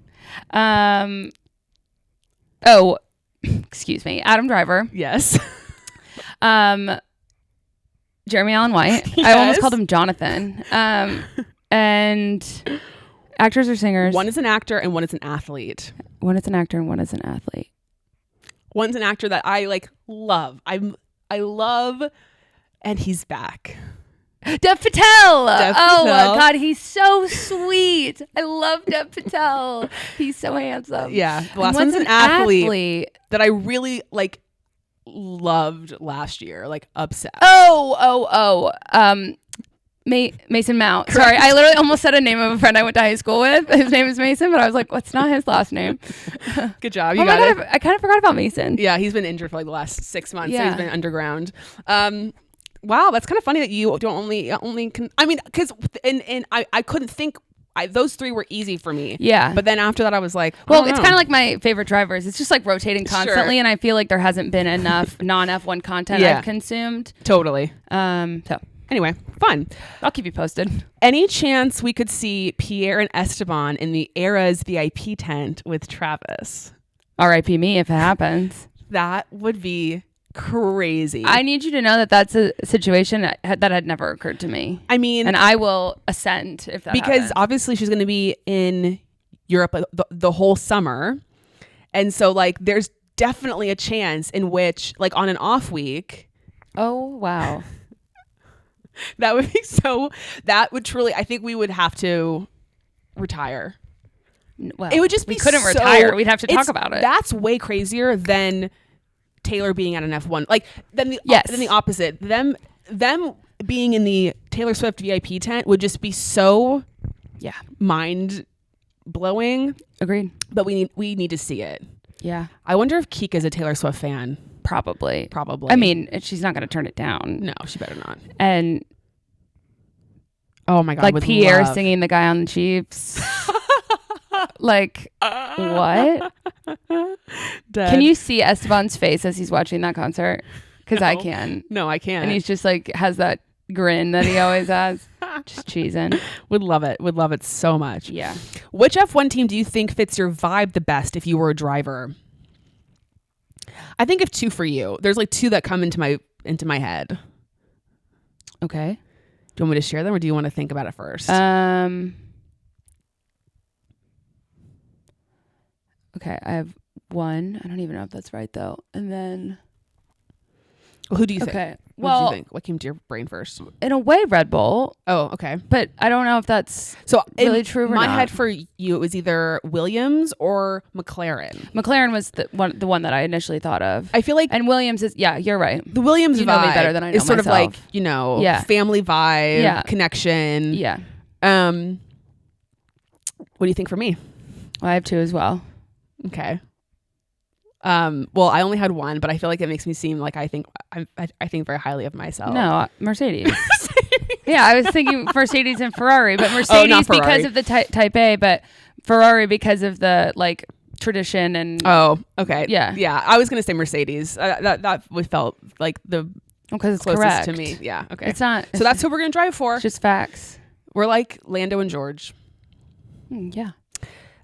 Speaker 2: Excuse me. Adam Driver.
Speaker 1: Yes.
Speaker 2: Jeremy Allen White. I
Speaker 1: Yes.
Speaker 2: almost called him Jonathan. And actors or singers.
Speaker 1: One is an actor and one is an athlete.
Speaker 2: One is an actor and one is an athlete.
Speaker 1: One's an actor that I love. I love, and he's back.
Speaker 2: Dev Patel.
Speaker 1: Dev
Speaker 2: Oh
Speaker 1: Patel.
Speaker 2: my God, he's so sweet. I love Dev Patel. He's so handsome.
Speaker 1: Yeah. The
Speaker 2: And
Speaker 1: last
Speaker 2: what's
Speaker 1: one's an athlete that I really loved last year. Obsessed.
Speaker 2: Mason Mount. Sorry, I literally almost said a name of a friend I went to high school with. His name is Mason, but I was like, what's not his last name?
Speaker 1: Good job. You
Speaker 2: Oh my
Speaker 1: got
Speaker 2: God,
Speaker 1: it.
Speaker 2: I kind of forgot about Mason.
Speaker 1: Yeah, he's been injured for the last 6 months. So
Speaker 2: Yeah.
Speaker 1: he's been underground. Wow, that's kind of funny that you don't only can. I mean, because I couldn't think. Those 3 were easy for me.
Speaker 2: Yeah.
Speaker 1: But then after that, I was like,
Speaker 2: Well, it's kind of like my favorite drivers. It's just like rotating constantly,
Speaker 1: Sure.
Speaker 2: and I feel like there hasn't been enough non-F1 content
Speaker 1: Yeah.
Speaker 2: I've consumed.
Speaker 1: Totally.
Speaker 2: So
Speaker 1: Anyway, fun.
Speaker 2: I'll keep you posted.
Speaker 1: Any chance we could see Pierre and Esteban in the Era's VIP tent with Travis?
Speaker 2: R.I.P. me if it happens.
Speaker 1: That would be crazy.
Speaker 2: I need you to know that that's a situation that had never occurred to me.
Speaker 1: I mean,
Speaker 2: And I will ascend if that
Speaker 1: because
Speaker 2: happens.
Speaker 1: obviously she's going to be in Europe the whole summer. And so there's definitely a chance in which on an off week,
Speaker 2: Oh, wow.
Speaker 1: that would be that would truly, I think we would have to retire.
Speaker 2: Well,
Speaker 1: It would just be
Speaker 2: we couldn't
Speaker 1: so-
Speaker 2: retire. We'd have to talk
Speaker 1: it's-
Speaker 2: about it.
Speaker 1: That's way crazier than Taylor being at an F1. Then the opposite. Them being in the Taylor Swift VIP tent would just be so
Speaker 2: Yeah.
Speaker 1: mind blowing.
Speaker 2: Agreed.
Speaker 1: But we need to see it.
Speaker 2: Yeah.
Speaker 1: I wonder if Kika's a Taylor Swift fan.
Speaker 2: Probably.
Speaker 1: Probably.
Speaker 2: I mean, she's not going to turn it down.
Speaker 1: No, she better not.
Speaker 2: And
Speaker 1: Oh my God. would
Speaker 2: Pierre
Speaker 1: love-
Speaker 2: singing The Guy on the Chiefs. What?
Speaker 1: Dead.
Speaker 2: Can you see Esteban's face as he's watching that concert? Because I can.
Speaker 1: No, I can't.
Speaker 2: And he's just has that grin that he always has. Just cheesing.
Speaker 1: Would love it. Would love it so much.
Speaker 2: Yeah.
Speaker 1: Which F1 team do you think fits your vibe the best if you were a driver? I think of 2 for you. There's 2 that come into my head.
Speaker 2: Okay.
Speaker 1: Do you want me to share them or do you want to think about it first?
Speaker 2: Okay, I have one. I don't even know if that's right though. And then
Speaker 1: Well, who do you think?
Speaker 2: okay.
Speaker 1: What
Speaker 2: Well,
Speaker 1: did you think? What came to your brain first?
Speaker 2: in a way, Red Bull,
Speaker 1: Oh, okay.
Speaker 2: but I don't know if that's
Speaker 1: So
Speaker 2: really
Speaker 1: in
Speaker 2: true or
Speaker 1: my
Speaker 2: not.
Speaker 1: head for you, it was either Williams or McLaren.
Speaker 2: McLaren was the one that I initially thought of.
Speaker 1: I feel like
Speaker 2: And Williams is you're right.
Speaker 1: the Williams
Speaker 2: You
Speaker 1: vibe
Speaker 2: know me better than I know
Speaker 1: is sort of
Speaker 2: myself. Yeah.
Speaker 1: family vibe,
Speaker 2: Yeah.
Speaker 1: connection.
Speaker 2: Yeah.
Speaker 1: What do you think for me?
Speaker 2: Well, I have 2 as well.
Speaker 1: Okay. Well, I only had 1, but I feel like it makes me seem like I think very highly of myself.
Speaker 2: No, Mercedes. Yeah, I was thinking Mercedes and Ferrari, but Mercedes
Speaker 1: Ferrari.
Speaker 2: because of the Type A, but Ferrari because of the tradition and
Speaker 1: Oh, okay.
Speaker 2: Yeah.
Speaker 1: Yeah. I was gonna say Mercedes. That felt like the
Speaker 2: because it's
Speaker 1: closest
Speaker 2: correct
Speaker 1: to me. Yeah. Okay.
Speaker 2: It's not.
Speaker 1: So that's who we're gonna drive for.
Speaker 2: It's just facts.
Speaker 1: We're like Lando and George.
Speaker 2: Yeah,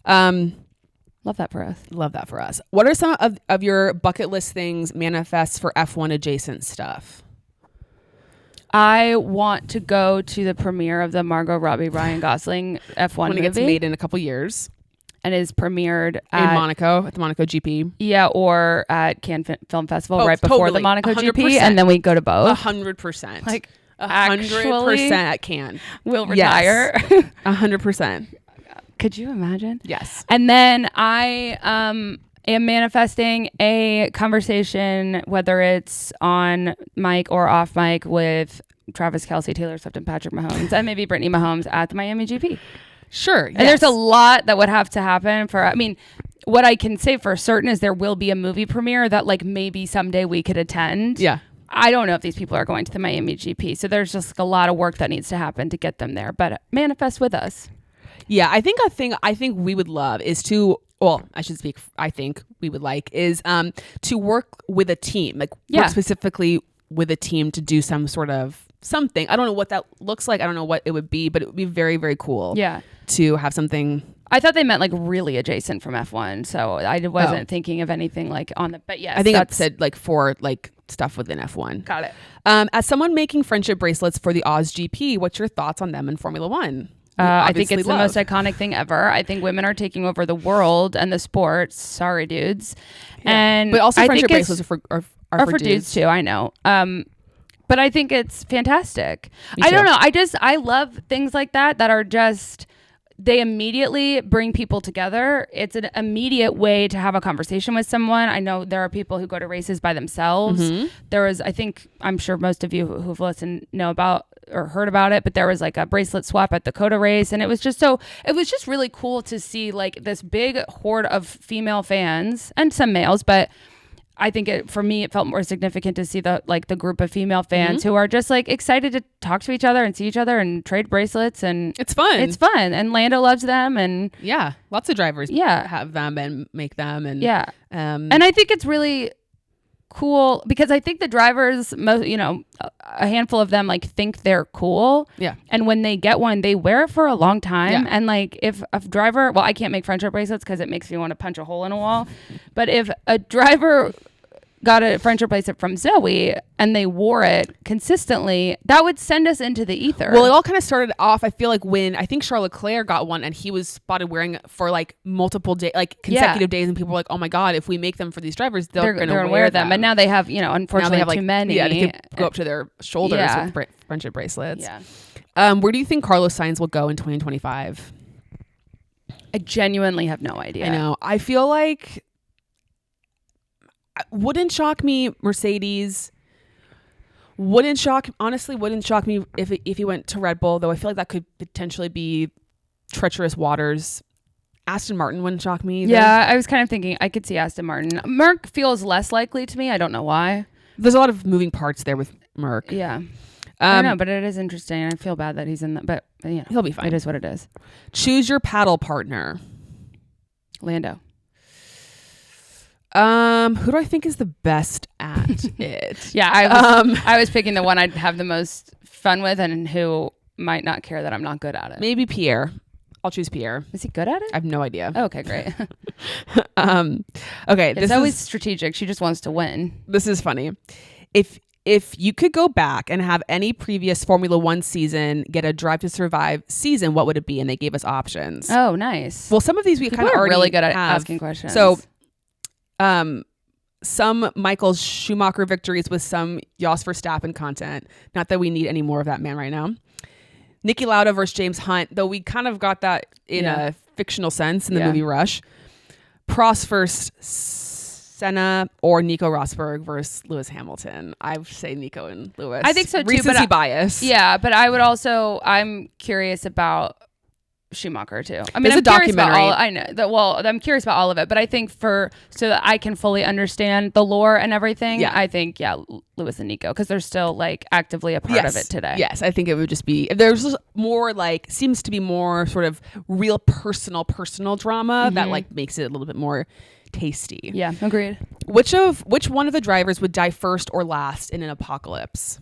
Speaker 2: love that for us.
Speaker 1: Love that for us. What are some of your bucket list things manifests for F1 adjacent stuff?
Speaker 2: I want to go to the premiere of the Margot Robbie Ryan Gosling F1
Speaker 1: When
Speaker 2: movie.
Speaker 1: it gets made in a couple years
Speaker 2: and is premiered
Speaker 1: in
Speaker 2: at
Speaker 1: Monaco at the Monaco GP.
Speaker 2: Yeah, or at Cannes Film Festival
Speaker 1: Oh,
Speaker 2: right before the
Speaker 1: totally.
Speaker 2: Monaco
Speaker 1: 100%.
Speaker 2: GP, and then we go to both.
Speaker 1: 100%.
Speaker 2: actually
Speaker 1: 100% can.
Speaker 2: will retire.
Speaker 1: 100%.
Speaker 2: Could you imagine?
Speaker 1: Yes.
Speaker 2: And then I am manifesting a conversation, whether it's on mic or off mic, with Travis Kelce, Taylor Swift, and Patrick Mahomes, and maybe Brittany Mahomes at the Miami GP.
Speaker 1: Sure.
Speaker 2: And there's a lot that would have to happen for, I mean, what I can say for certain is there will be a movie premiere that like maybe someday we could attend.
Speaker 1: Yeah.
Speaker 2: I don't know if these people are going to the Miami GP. So there's just a lot of work that needs to happen to get them there, but manifest with us.
Speaker 1: Yeah. I think we would love is to, well, I should speak, I think we would like is to work with a team, like work specifically with a team to do some sort of something. I don't know what that looks like. I don't know what it would be, but it would be very, very cool.
Speaker 2: Yeah.
Speaker 1: To have something.
Speaker 2: I thought they meant like really adjacent from F1. So I wasn't thinking of anything like on the, but yes.
Speaker 1: I think that said like for like stuff within F1.
Speaker 2: Got it.
Speaker 1: As someone making friendship bracelets for the Oz GP, what's your thoughts on them in Formula One?
Speaker 2: I think it's the most iconic thing ever. I think women are taking over the world and the sports. Sorry, dudes. Yeah. And
Speaker 1: but also friendship bracelets are for
Speaker 2: dudes too. I know. But I think it's fantastic. I don't know. I love things like that are just, they immediately bring people together. It's an immediate way to have a conversation with someone. I know there are people who go to races by themselves. Mm-hmm. There was, I'm sure most of you who've listened know about or heard about it, but there was like a bracelet swap at the Toto race. And it was just really cool to see like this big horde of female fans and some males, but I think for me, it felt more significant to see the group of female fans who are just like excited to talk to each other and see each other and trade bracelets, and
Speaker 1: it's fun.
Speaker 2: It's fun, and Lando loves them, and
Speaker 1: lots of drivers have them and make them, and and
Speaker 2: I think it's really cool because I think the drivers, a handful of them like think they're cool, and when they get one, they wear it for a long time, and like if a driver, well, I can't make friendship bracelets because it makes me want to punch a hole in a wall, but if a driver got a friendship bracelet from Zoe and they wore it consistently, that would send us into the ether.
Speaker 1: Well, it all kind of started off, I feel like, when I think Charles Leclerc got one and he was spotted wearing it for like multiple days, like consecutive days, and people were like, oh my God, if we make them for these drivers, they're going to wear them.
Speaker 2: And now they have, unfortunately, they have too many.
Speaker 1: Yeah, they could go up to their shoulders with friendship bracelets. Yeah. Where do you think Carlos Sainz will go in 2025?
Speaker 2: I genuinely have no idea.
Speaker 1: I know. I feel like wouldn't shock me. Mercedes wouldn't shock me if he went to Red Bull, though I feel like that could potentially be treacherous waters. Aston Martin wouldn't shock me either.
Speaker 2: Yeah, I was kind of thinking I could see Aston Martin. Merc feels less likely to me. I don't know why.
Speaker 1: There's a lot of moving parts there with Merc.
Speaker 2: Yeah. I don't know, but it is interesting. I feel bad that he's in that, but
Speaker 1: he'll be fine.
Speaker 2: It is what it is.
Speaker 1: Choose your paddle partner.
Speaker 2: Lando.
Speaker 1: Who do I think is the best at it?
Speaker 2: Yeah, I was picking the one I'd have the most fun with and who might not care that I'm not good at it.
Speaker 1: Maybe Pierre. I'll choose Pierre.
Speaker 2: Is he good at it?
Speaker 1: I have no idea.
Speaker 2: Oh, okay, great.
Speaker 1: Okay.
Speaker 2: It's always strategic. She just wants to win.
Speaker 1: This is funny. If you could go back and have any previous Formula One season get a Drive to Survive season, what would it be? And they gave us options.
Speaker 2: Oh, nice.
Speaker 1: Well, some of these we kind of already
Speaker 2: really good at
Speaker 1: have.
Speaker 2: asking questions.
Speaker 1: So, some Michael Schumacher victories with some Jos Verstappen content. Not that we need any more of that man right now. Niki Lauda versus James Hunt, though we kind of got that in a fictional sense in the movie Rush. Prost versus Senna, or Nico Rosberg versus Lewis Hamilton. I say Nico and Lewis.
Speaker 2: I think so too.
Speaker 1: Recency bias.
Speaker 2: Yeah, but I'm curious about Schumacher too. I mean,
Speaker 1: I'm curious
Speaker 2: about I'm curious about all of it, but I think so that I can fully understand the lore and everything, I think Lewis and Nico, because they're still like actively a part of it today.
Speaker 1: Yes, I think it would just be, there's more seems to be more sort of real personal drama that like makes it a little bit more tasty.
Speaker 2: Yeah, agreed.
Speaker 1: Which one of the drivers would die first or last in an apocalypse?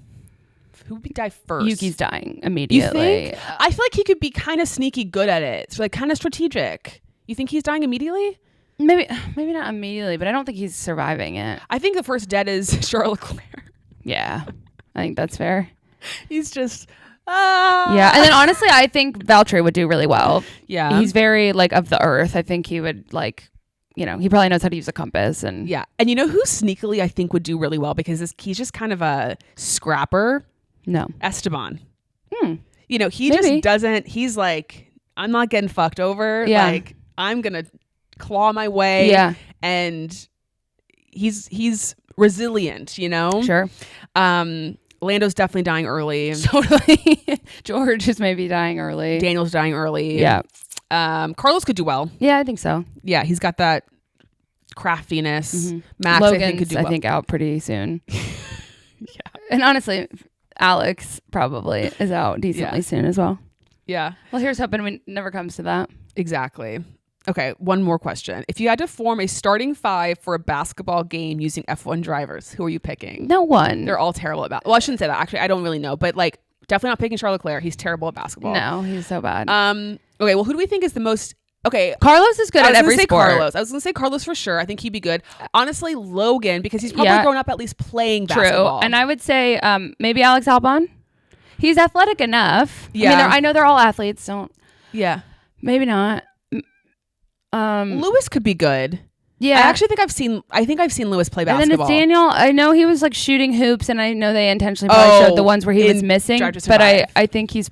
Speaker 1: Who would die first?
Speaker 2: Yuki's dying immediately.
Speaker 1: You think? I feel like he could be kind of sneaky good at it. So like kind of strategic. You think he's dying immediately?
Speaker 2: Maybe not immediately, but I don't think he's surviving it.
Speaker 1: I think the first dead is Charles Leclerc.
Speaker 2: Yeah, I think that's fair.
Speaker 1: He's just...
Speaker 2: Yeah, and then honestly, I think Valtteri would do really well.
Speaker 1: Yeah.
Speaker 2: He's very like of the earth. I think he would like... he probably knows how to use a compass and...
Speaker 1: Yeah. And who sneakily I think would do really well because he's just kind of a scrapper.
Speaker 2: No.
Speaker 1: Esteban. He
Speaker 2: Maybe.
Speaker 1: just doesn't. He's like, I'm not getting fucked over.
Speaker 2: Yeah.
Speaker 1: Like, I'm gonna claw my way.
Speaker 2: Yeah.
Speaker 1: And he's resilient.
Speaker 2: Sure.
Speaker 1: Lando's definitely dying early.
Speaker 2: Totally. George is maybe dying early.
Speaker 1: Daniel's dying early.
Speaker 2: Yeah.
Speaker 1: Carlos could do well.
Speaker 2: Yeah, I think so.
Speaker 1: Yeah, he's got that craftiness. Max,
Speaker 2: Logan's,
Speaker 1: I think, could do well.
Speaker 2: out pretty soon.
Speaker 1: Yeah.
Speaker 2: And honestly, Alex probably is out decently soon as well.
Speaker 1: Yeah.
Speaker 2: Well, here's hoping it never comes to that.
Speaker 1: Exactly. Okay, one more question. If you had to form a starting 5 for a basketball game using F1 drivers, who are you picking?
Speaker 2: No one.
Speaker 1: They're all terrible at basketball. Well, I shouldn't say that. Actually, I don't really know. But like, definitely not picking Charles Leclerc. He's terrible at basketball.
Speaker 2: No, he's so bad.
Speaker 1: Okay, well, who do we think is the most... Okay,
Speaker 2: Carlos is good at every sport.
Speaker 1: I was going to say Carlos for sure. I think he'd be good. Honestly, Logan, because he's probably grown up at least playing basketball.
Speaker 2: True. And I would say maybe Alex Albon. He's athletic enough.
Speaker 1: Yeah.
Speaker 2: I know they're all athletes. Don't.
Speaker 1: Yeah.
Speaker 2: Maybe not.
Speaker 1: Lewis could be good.
Speaker 2: Yeah.
Speaker 1: I actually think I've seen Lewis play basketball.
Speaker 2: And then it's Daniel. I know he was like shooting hoops, and I know they intentionally probably showed the ones where he was missing. But I think he's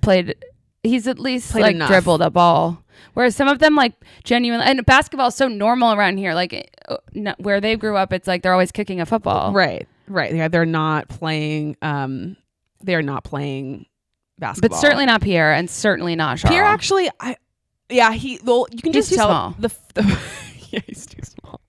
Speaker 2: at least like
Speaker 1: enough.
Speaker 2: dribbled a ball. Whereas some of them like genuinely, and basketball is so normal around here. Like where they grew up, it's like they're always kicking a football.
Speaker 1: Right. Yeah, they're not playing. They're not playing basketball.
Speaker 2: But certainly not Pierre, and certainly not Charles.
Speaker 1: Pierre actually, you can just
Speaker 2: too
Speaker 1: tell
Speaker 2: small.
Speaker 1: Yeah, he's too small.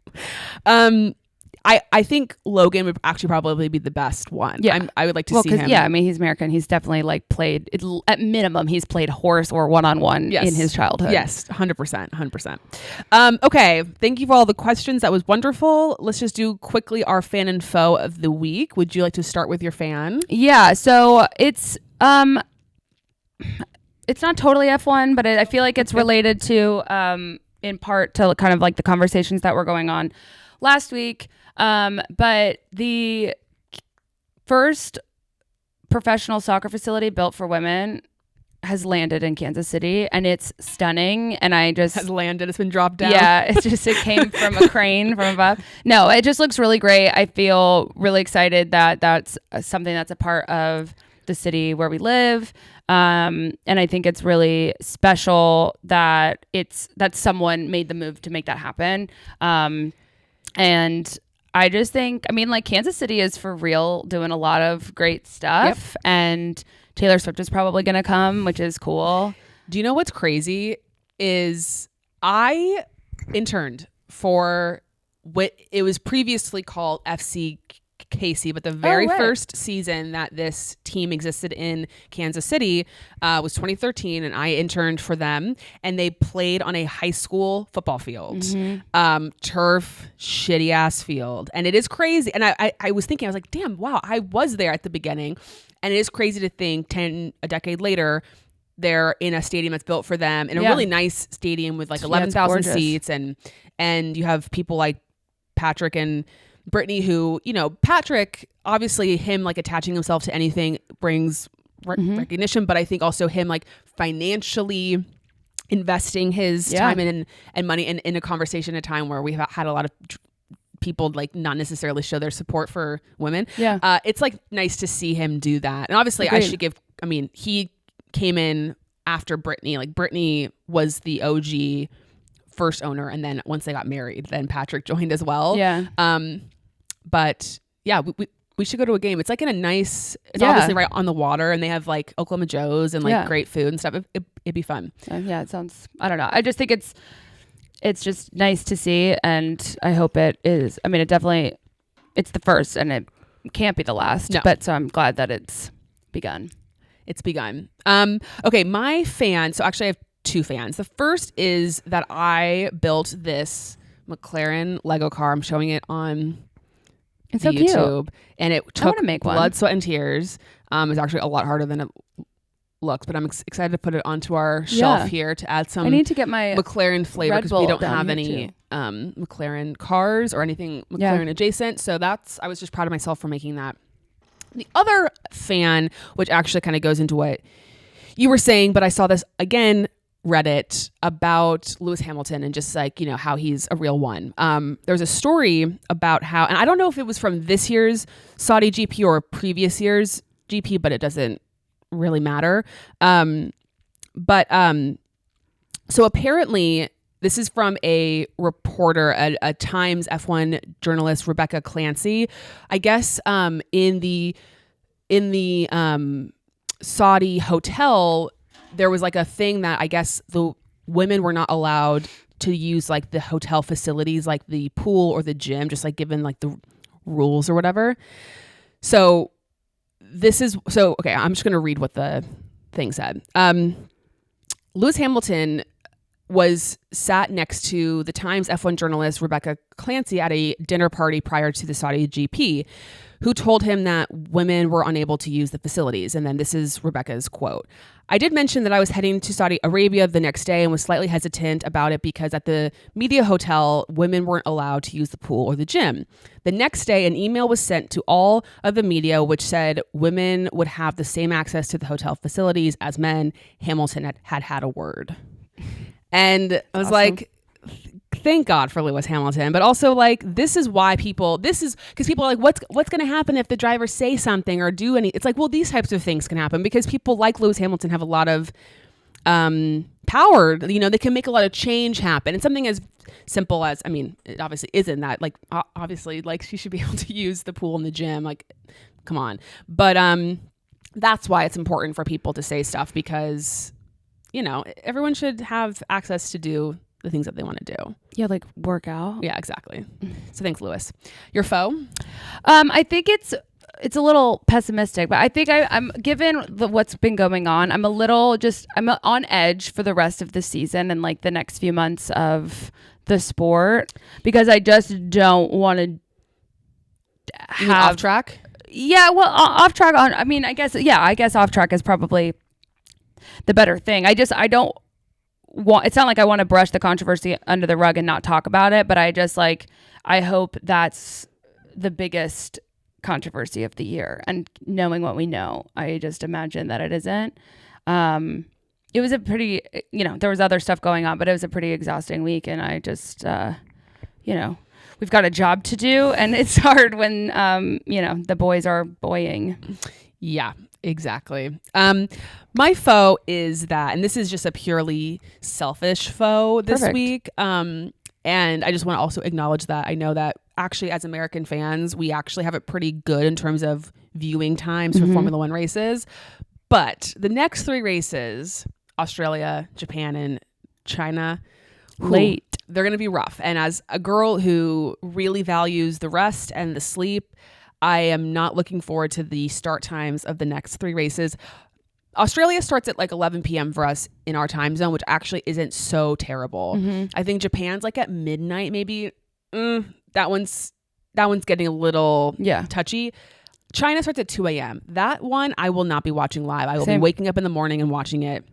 Speaker 1: I think Logan would actually probably be the best one.
Speaker 2: Yeah.
Speaker 1: I would like to see him.
Speaker 2: Yeah, I mean, he's American. He's definitely like played, at minimum, he's played horse or one-on-one in his childhood.
Speaker 1: Yes, 100%. Okay, thank you for all the questions. That was wonderful. Let's just do quickly our fan and foe of the week. Would you like to start with your fan?
Speaker 2: Yeah, so it's not totally F1, but I feel like it's related to, in part to kind of like the conversations that were going on last week. But the first professional soccer facility built for women has landed in Kansas City, and it's stunning. And has
Speaker 1: landed. It's been dropped down.
Speaker 2: Yeah, it came from a crane from above. No, it just looks really great. I feel really excited that that's something that's a part of the city where we live. And I think it's really special that someone made the move to make that happen. And I just think, like Kansas City is for real doing a lot of great stuff. Yep. And Taylor Swift is probably going to come, which is cool.
Speaker 1: Do you know what's crazy is I interned for what it was previously called FC Casey, but the very first season that this team existed in Kansas City was 2013, and I interned for them, and they played on a high school football field. Turf, shitty ass field, and it is crazy. And I was thinking, I was like, damn, wow, I was there at the beginning, and it is crazy to think a decade later they're in a stadium that's built for them, in a really nice stadium with like 11,000 seats, and you have people like Patrick and Brittany, who, Patrick, obviously him like attaching himself to anything brings recognition, but I think also him like financially investing his time and money in a conversation at a time where we've had a lot of people like not necessarily show their support for women. Yeah. It's like nice to see him do that. And obviously he came in after Brittany. Like Brittany was the OG first owner, and then once they got married, then Patrick joined as well. Yeah. But yeah, we should go to a game. It's like in a nice, it's obviously right on the water, and they have like Oklahoma Joe's and like great food and stuff. It'd be fun.
Speaker 2: It sounds, I don't know. I just think it's just nice to see, and I hope it is. It's the first, and it can't be the last. No. But so I'm glad that it's begun.
Speaker 1: It's begun. Okay, my fan. So actually, I have two fans. The first is that I built this McLaren Lego car. I'm showing it on YouTube, and it took blood, sweat, and tears. It's actually a lot harder than it looks, but I'm excited to put it onto our shelf here to add some.
Speaker 2: I need to get my
Speaker 1: McLaren flavor because we don't have any McLaren cars or anything McLaren adjacent. So I was just proud of myself for making that. The other fan, which actually kind of goes into what you were saying, but I saw this again, Reddit, about Lewis Hamilton and just like, how he's a real one. There's a story about how, and I don't know if it was from this year's Saudi GP or previous year's GP, but it doesn't really matter. So apparently this is from a reporter, a Times F1 journalist, Rebecca Clancy. I guess in the Saudi hotel, there was like a thing that I guess the women were not allowed to use like the hotel facilities, like the pool or the gym, just like given like the rules or whatever. So okay, I'm just going to read what the thing said. Lewis Hamilton was sat next to the Times F1 journalist Rebecca Clancy at a dinner party prior to the Saudi GP, who told him that women were unable to use the facilities. And then this is Rebecca's quote. I did mention that I was heading to Saudi Arabia the next day and was slightly hesitant about it because at the media hotel, women weren't allowed to use the pool or the gym. The next day, an email was sent to all of the media, which said women would have the same access to the hotel facilities as men. Hamilton had a word. And I was like, thank God for Lewis Hamilton. But also, like, this is because people are like, what's going to happen if the drivers say something or do any? It's like, well, these types of things can happen because people like Lewis Hamilton have a lot of power. You know, they can make a lot of change happen. And something as simple as, I mean, it obviously isn't that. Like, obviously, like, she should be able to use the pool and the gym. Like, come on. But that's why it's important for people to say stuff because, you know, everyone should have access to do the things that they want to do.
Speaker 2: Yeah, like work out.
Speaker 1: Yeah, exactly. So thanks, Lewis. Your foe?
Speaker 2: I think it's a little pessimistic, but I think I'm given what's been going on. I'm on edge for the rest of the season and like the next few months of the sport because I just don't want to have
Speaker 1: off track.
Speaker 2: Yeah, well, off track. I guess off track is probably the better thing. I don't want, it's not like I want to brush the controversy under the rug and not talk about it, but I hope that's the biggest controversy of the year. And knowing what we know, I just imagine that it isn't. It was a pretty, there was other stuff going on, but it was a pretty exhausting week. And I just, we've got a job to do and it's hard when, the boys are boying.
Speaker 1: Yeah, exactly. My foe is that, and this is just a purely selfish foe this
Speaker 2: Perfect.
Speaker 1: week. And I just want to also acknowledge that I know that actually as American fans, we actually have it pretty good in terms of viewing times for Formula One races. But the next 3 races, Australia, Japan, and China,
Speaker 2: late.
Speaker 1: They're going to be rough. And as a girl who really values the rest and the sleep, I am not looking forward to the start times of the next 3 races. Australia starts at like 11 p.m. for us in our time zone, which actually isn't so terrible. I think Japan's like at midnight, maybe. That one's getting a little touchy. China starts at 2 a.m. That one I will not be watching live. I will be waking up in the morning and watching it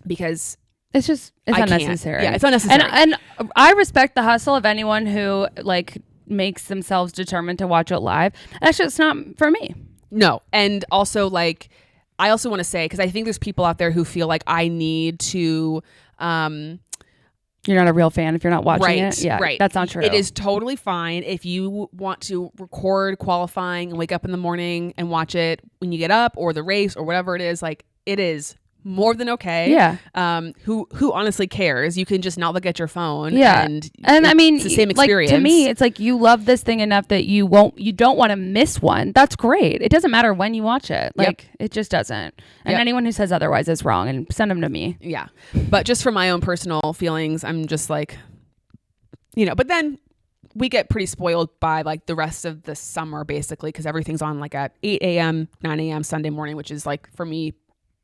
Speaker 1: because
Speaker 2: it's unnecessary.
Speaker 1: Yeah, it's unnecessary.
Speaker 2: And I respect the hustle of anyone who like makes themselves determined to watch it live. Actually, it's not for me.
Speaker 1: No. And also like, I also want to say, because I think there's people out there who feel like I need to...
Speaker 2: you're not a real fan if you're not watching it. Yeah,
Speaker 1: right.
Speaker 2: That's not true.
Speaker 1: It is totally fine if you want to record qualifying and wake up in the morning and watch it when you get up or the race or whatever it is. Like, it is more than okay.
Speaker 2: Yeah.
Speaker 1: Who honestly cares? You can just not look at your phone.
Speaker 2: Yeah.
Speaker 1: And
Speaker 2: I mean,
Speaker 1: it's the same experience.
Speaker 2: Like, to me, it's like you love this thing enough that you don't want to miss one. That's great. It doesn't matter when you watch it. Like, it just doesn't. And anyone who says otherwise is wrong, and send them to me.
Speaker 1: Yeah. But just for my own personal feelings, I'm just like, but then we get pretty spoiled by like the rest of the summer basically, because everything's on like at 8 a.m., 9 a.m. Sunday morning, which is like for me,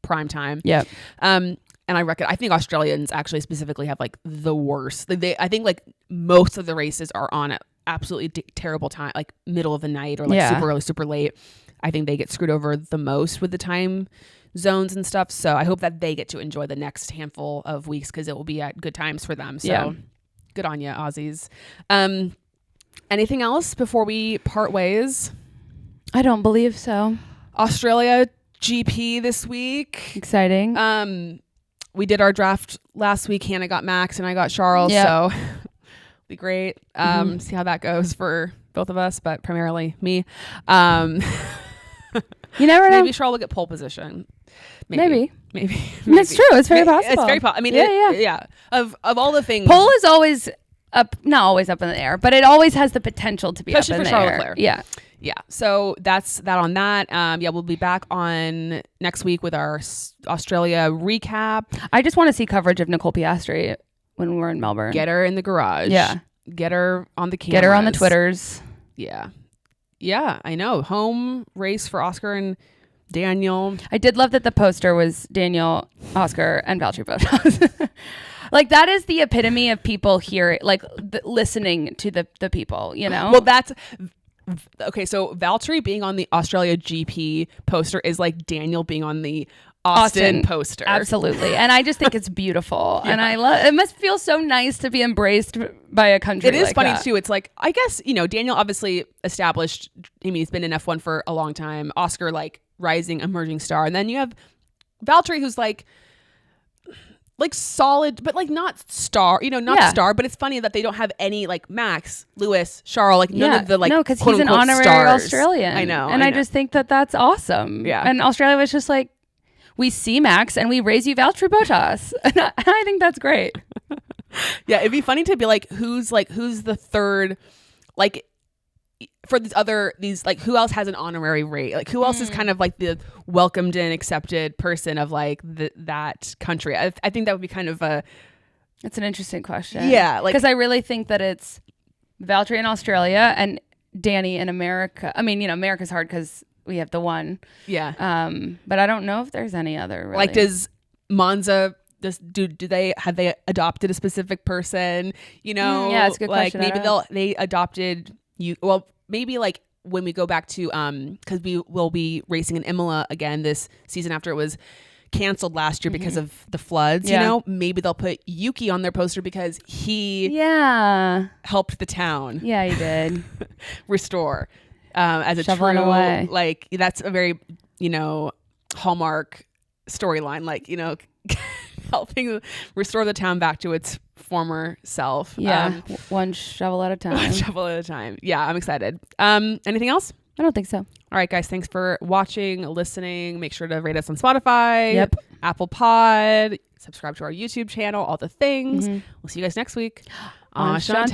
Speaker 1: prime time.
Speaker 2: Yeah.
Speaker 1: And I think Australians actually specifically have like the worst. I think like most of the races are on at absolutely terrible time, like middle of the night or like super early, super late. I think they get screwed over the most with the time zones and stuff. So I hope that they get to enjoy the next handful of weeks because it will be at good times for them. So good on you, Aussies. Anything else before we part ways?
Speaker 2: I don't believe so.
Speaker 1: Australia GP this week.
Speaker 2: Exciting.
Speaker 1: We did our draft last week. Hannah got Max and I got Charles. So be great. See how that goes for both of us, but primarily me.
Speaker 2: You never know.
Speaker 1: Maybe Charles will get pole position.
Speaker 2: Maybe.
Speaker 1: It's
Speaker 2: true. It's very possible.
Speaker 1: It's very possible. I mean, yeah. Of all the things,
Speaker 2: pole is always up, not always up in the air, but it always has the potential to be
Speaker 1: especially
Speaker 2: up in
Speaker 1: for
Speaker 2: the
Speaker 1: Charles
Speaker 2: air.
Speaker 1: Leclerc.
Speaker 2: Yeah.
Speaker 1: So that's that on that. We'll be back on next week with our Australia recap.
Speaker 2: I just want to see coverage of Nicole Piastri when we're in Melbourne.
Speaker 1: Get her in the garage.
Speaker 2: Yeah.
Speaker 1: Get her on the cameras.
Speaker 2: Get her on the Twitters.
Speaker 1: Yeah. Yeah, I know. Home race for Oscar and Daniel.
Speaker 2: I did love that the poster was Daniel, Oscar, and Valtteri Bottas. Like, that is the epitome of people here, like, listening to the people, you know?
Speaker 1: Well, that's... Okay, so Valtteri being on the Australia GP poster is like Daniel being on the Austin poster.
Speaker 2: Absolutely. And I just think it's beautiful. And I love it. Must feel so nice to be embraced by a country.
Speaker 1: It is
Speaker 2: like
Speaker 1: funny
Speaker 2: that.
Speaker 1: too. It's like, I guess, Daniel obviously established, he's been in F1 for a long time. Oscar, like, rising emerging star. And then you have Valtteri, who's like solid, but like not star, star. But it's funny that they don't have any like Max, Lewis, Charles, like none of the like,
Speaker 2: no, because he's an honorary
Speaker 1: stars.
Speaker 2: Australian.
Speaker 1: I know.
Speaker 2: And I just think that that's awesome. Yeah. And Australia was just like, we see Max and we raise you Valtteri Bottas. And I think that's great.
Speaker 1: Yeah, it'd be funny to be like, who's the third, like, for these like, who else has an honorary rate? Like, who else is kind of like the welcomed and accepted person of like that country? I think that would be kind of
Speaker 2: it's an interesting question.
Speaker 1: Yeah, like,
Speaker 2: because I really think that it's Valtteri in Australia and Danny in America. I mean, America's hard because we have the one.
Speaker 1: Yeah.
Speaker 2: But I don't know if there's any other. Really.
Speaker 1: Like, does Monza? Do they adopted a specific person?
Speaker 2: Yeah, it's a good
Speaker 1: like,
Speaker 2: question.
Speaker 1: Maybe they adopted you. Well, maybe like when we go back to because we will be racing in Imola again this season after it was canceled last year because of the floods. Maybe they'll put Yuki on their poster because he helped the town.
Speaker 2: Yeah, he did
Speaker 1: restore as a
Speaker 2: shoveling
Speaker 1: true
Speaker 2: away.
Speaker 1: Like, that's a very Hallmark storyline. Like, helping restore the town back to its former self.
Speaker 2: Yeah, one shovel at a time.
Speaker 1: One shovel at a time. Yeah, I'm excited. Anything else?
Speaker 2: I don't think so.
Speaker 1: All right, guys. Thanks for watching, listening. Make sure to rate us on Spotify.
Speaker 2: Yep.
Speaker 1: Apple Pod. Subscribe to our YouTube channel. All the things. We'll see you guys next week.
Speaker 2: Enchante.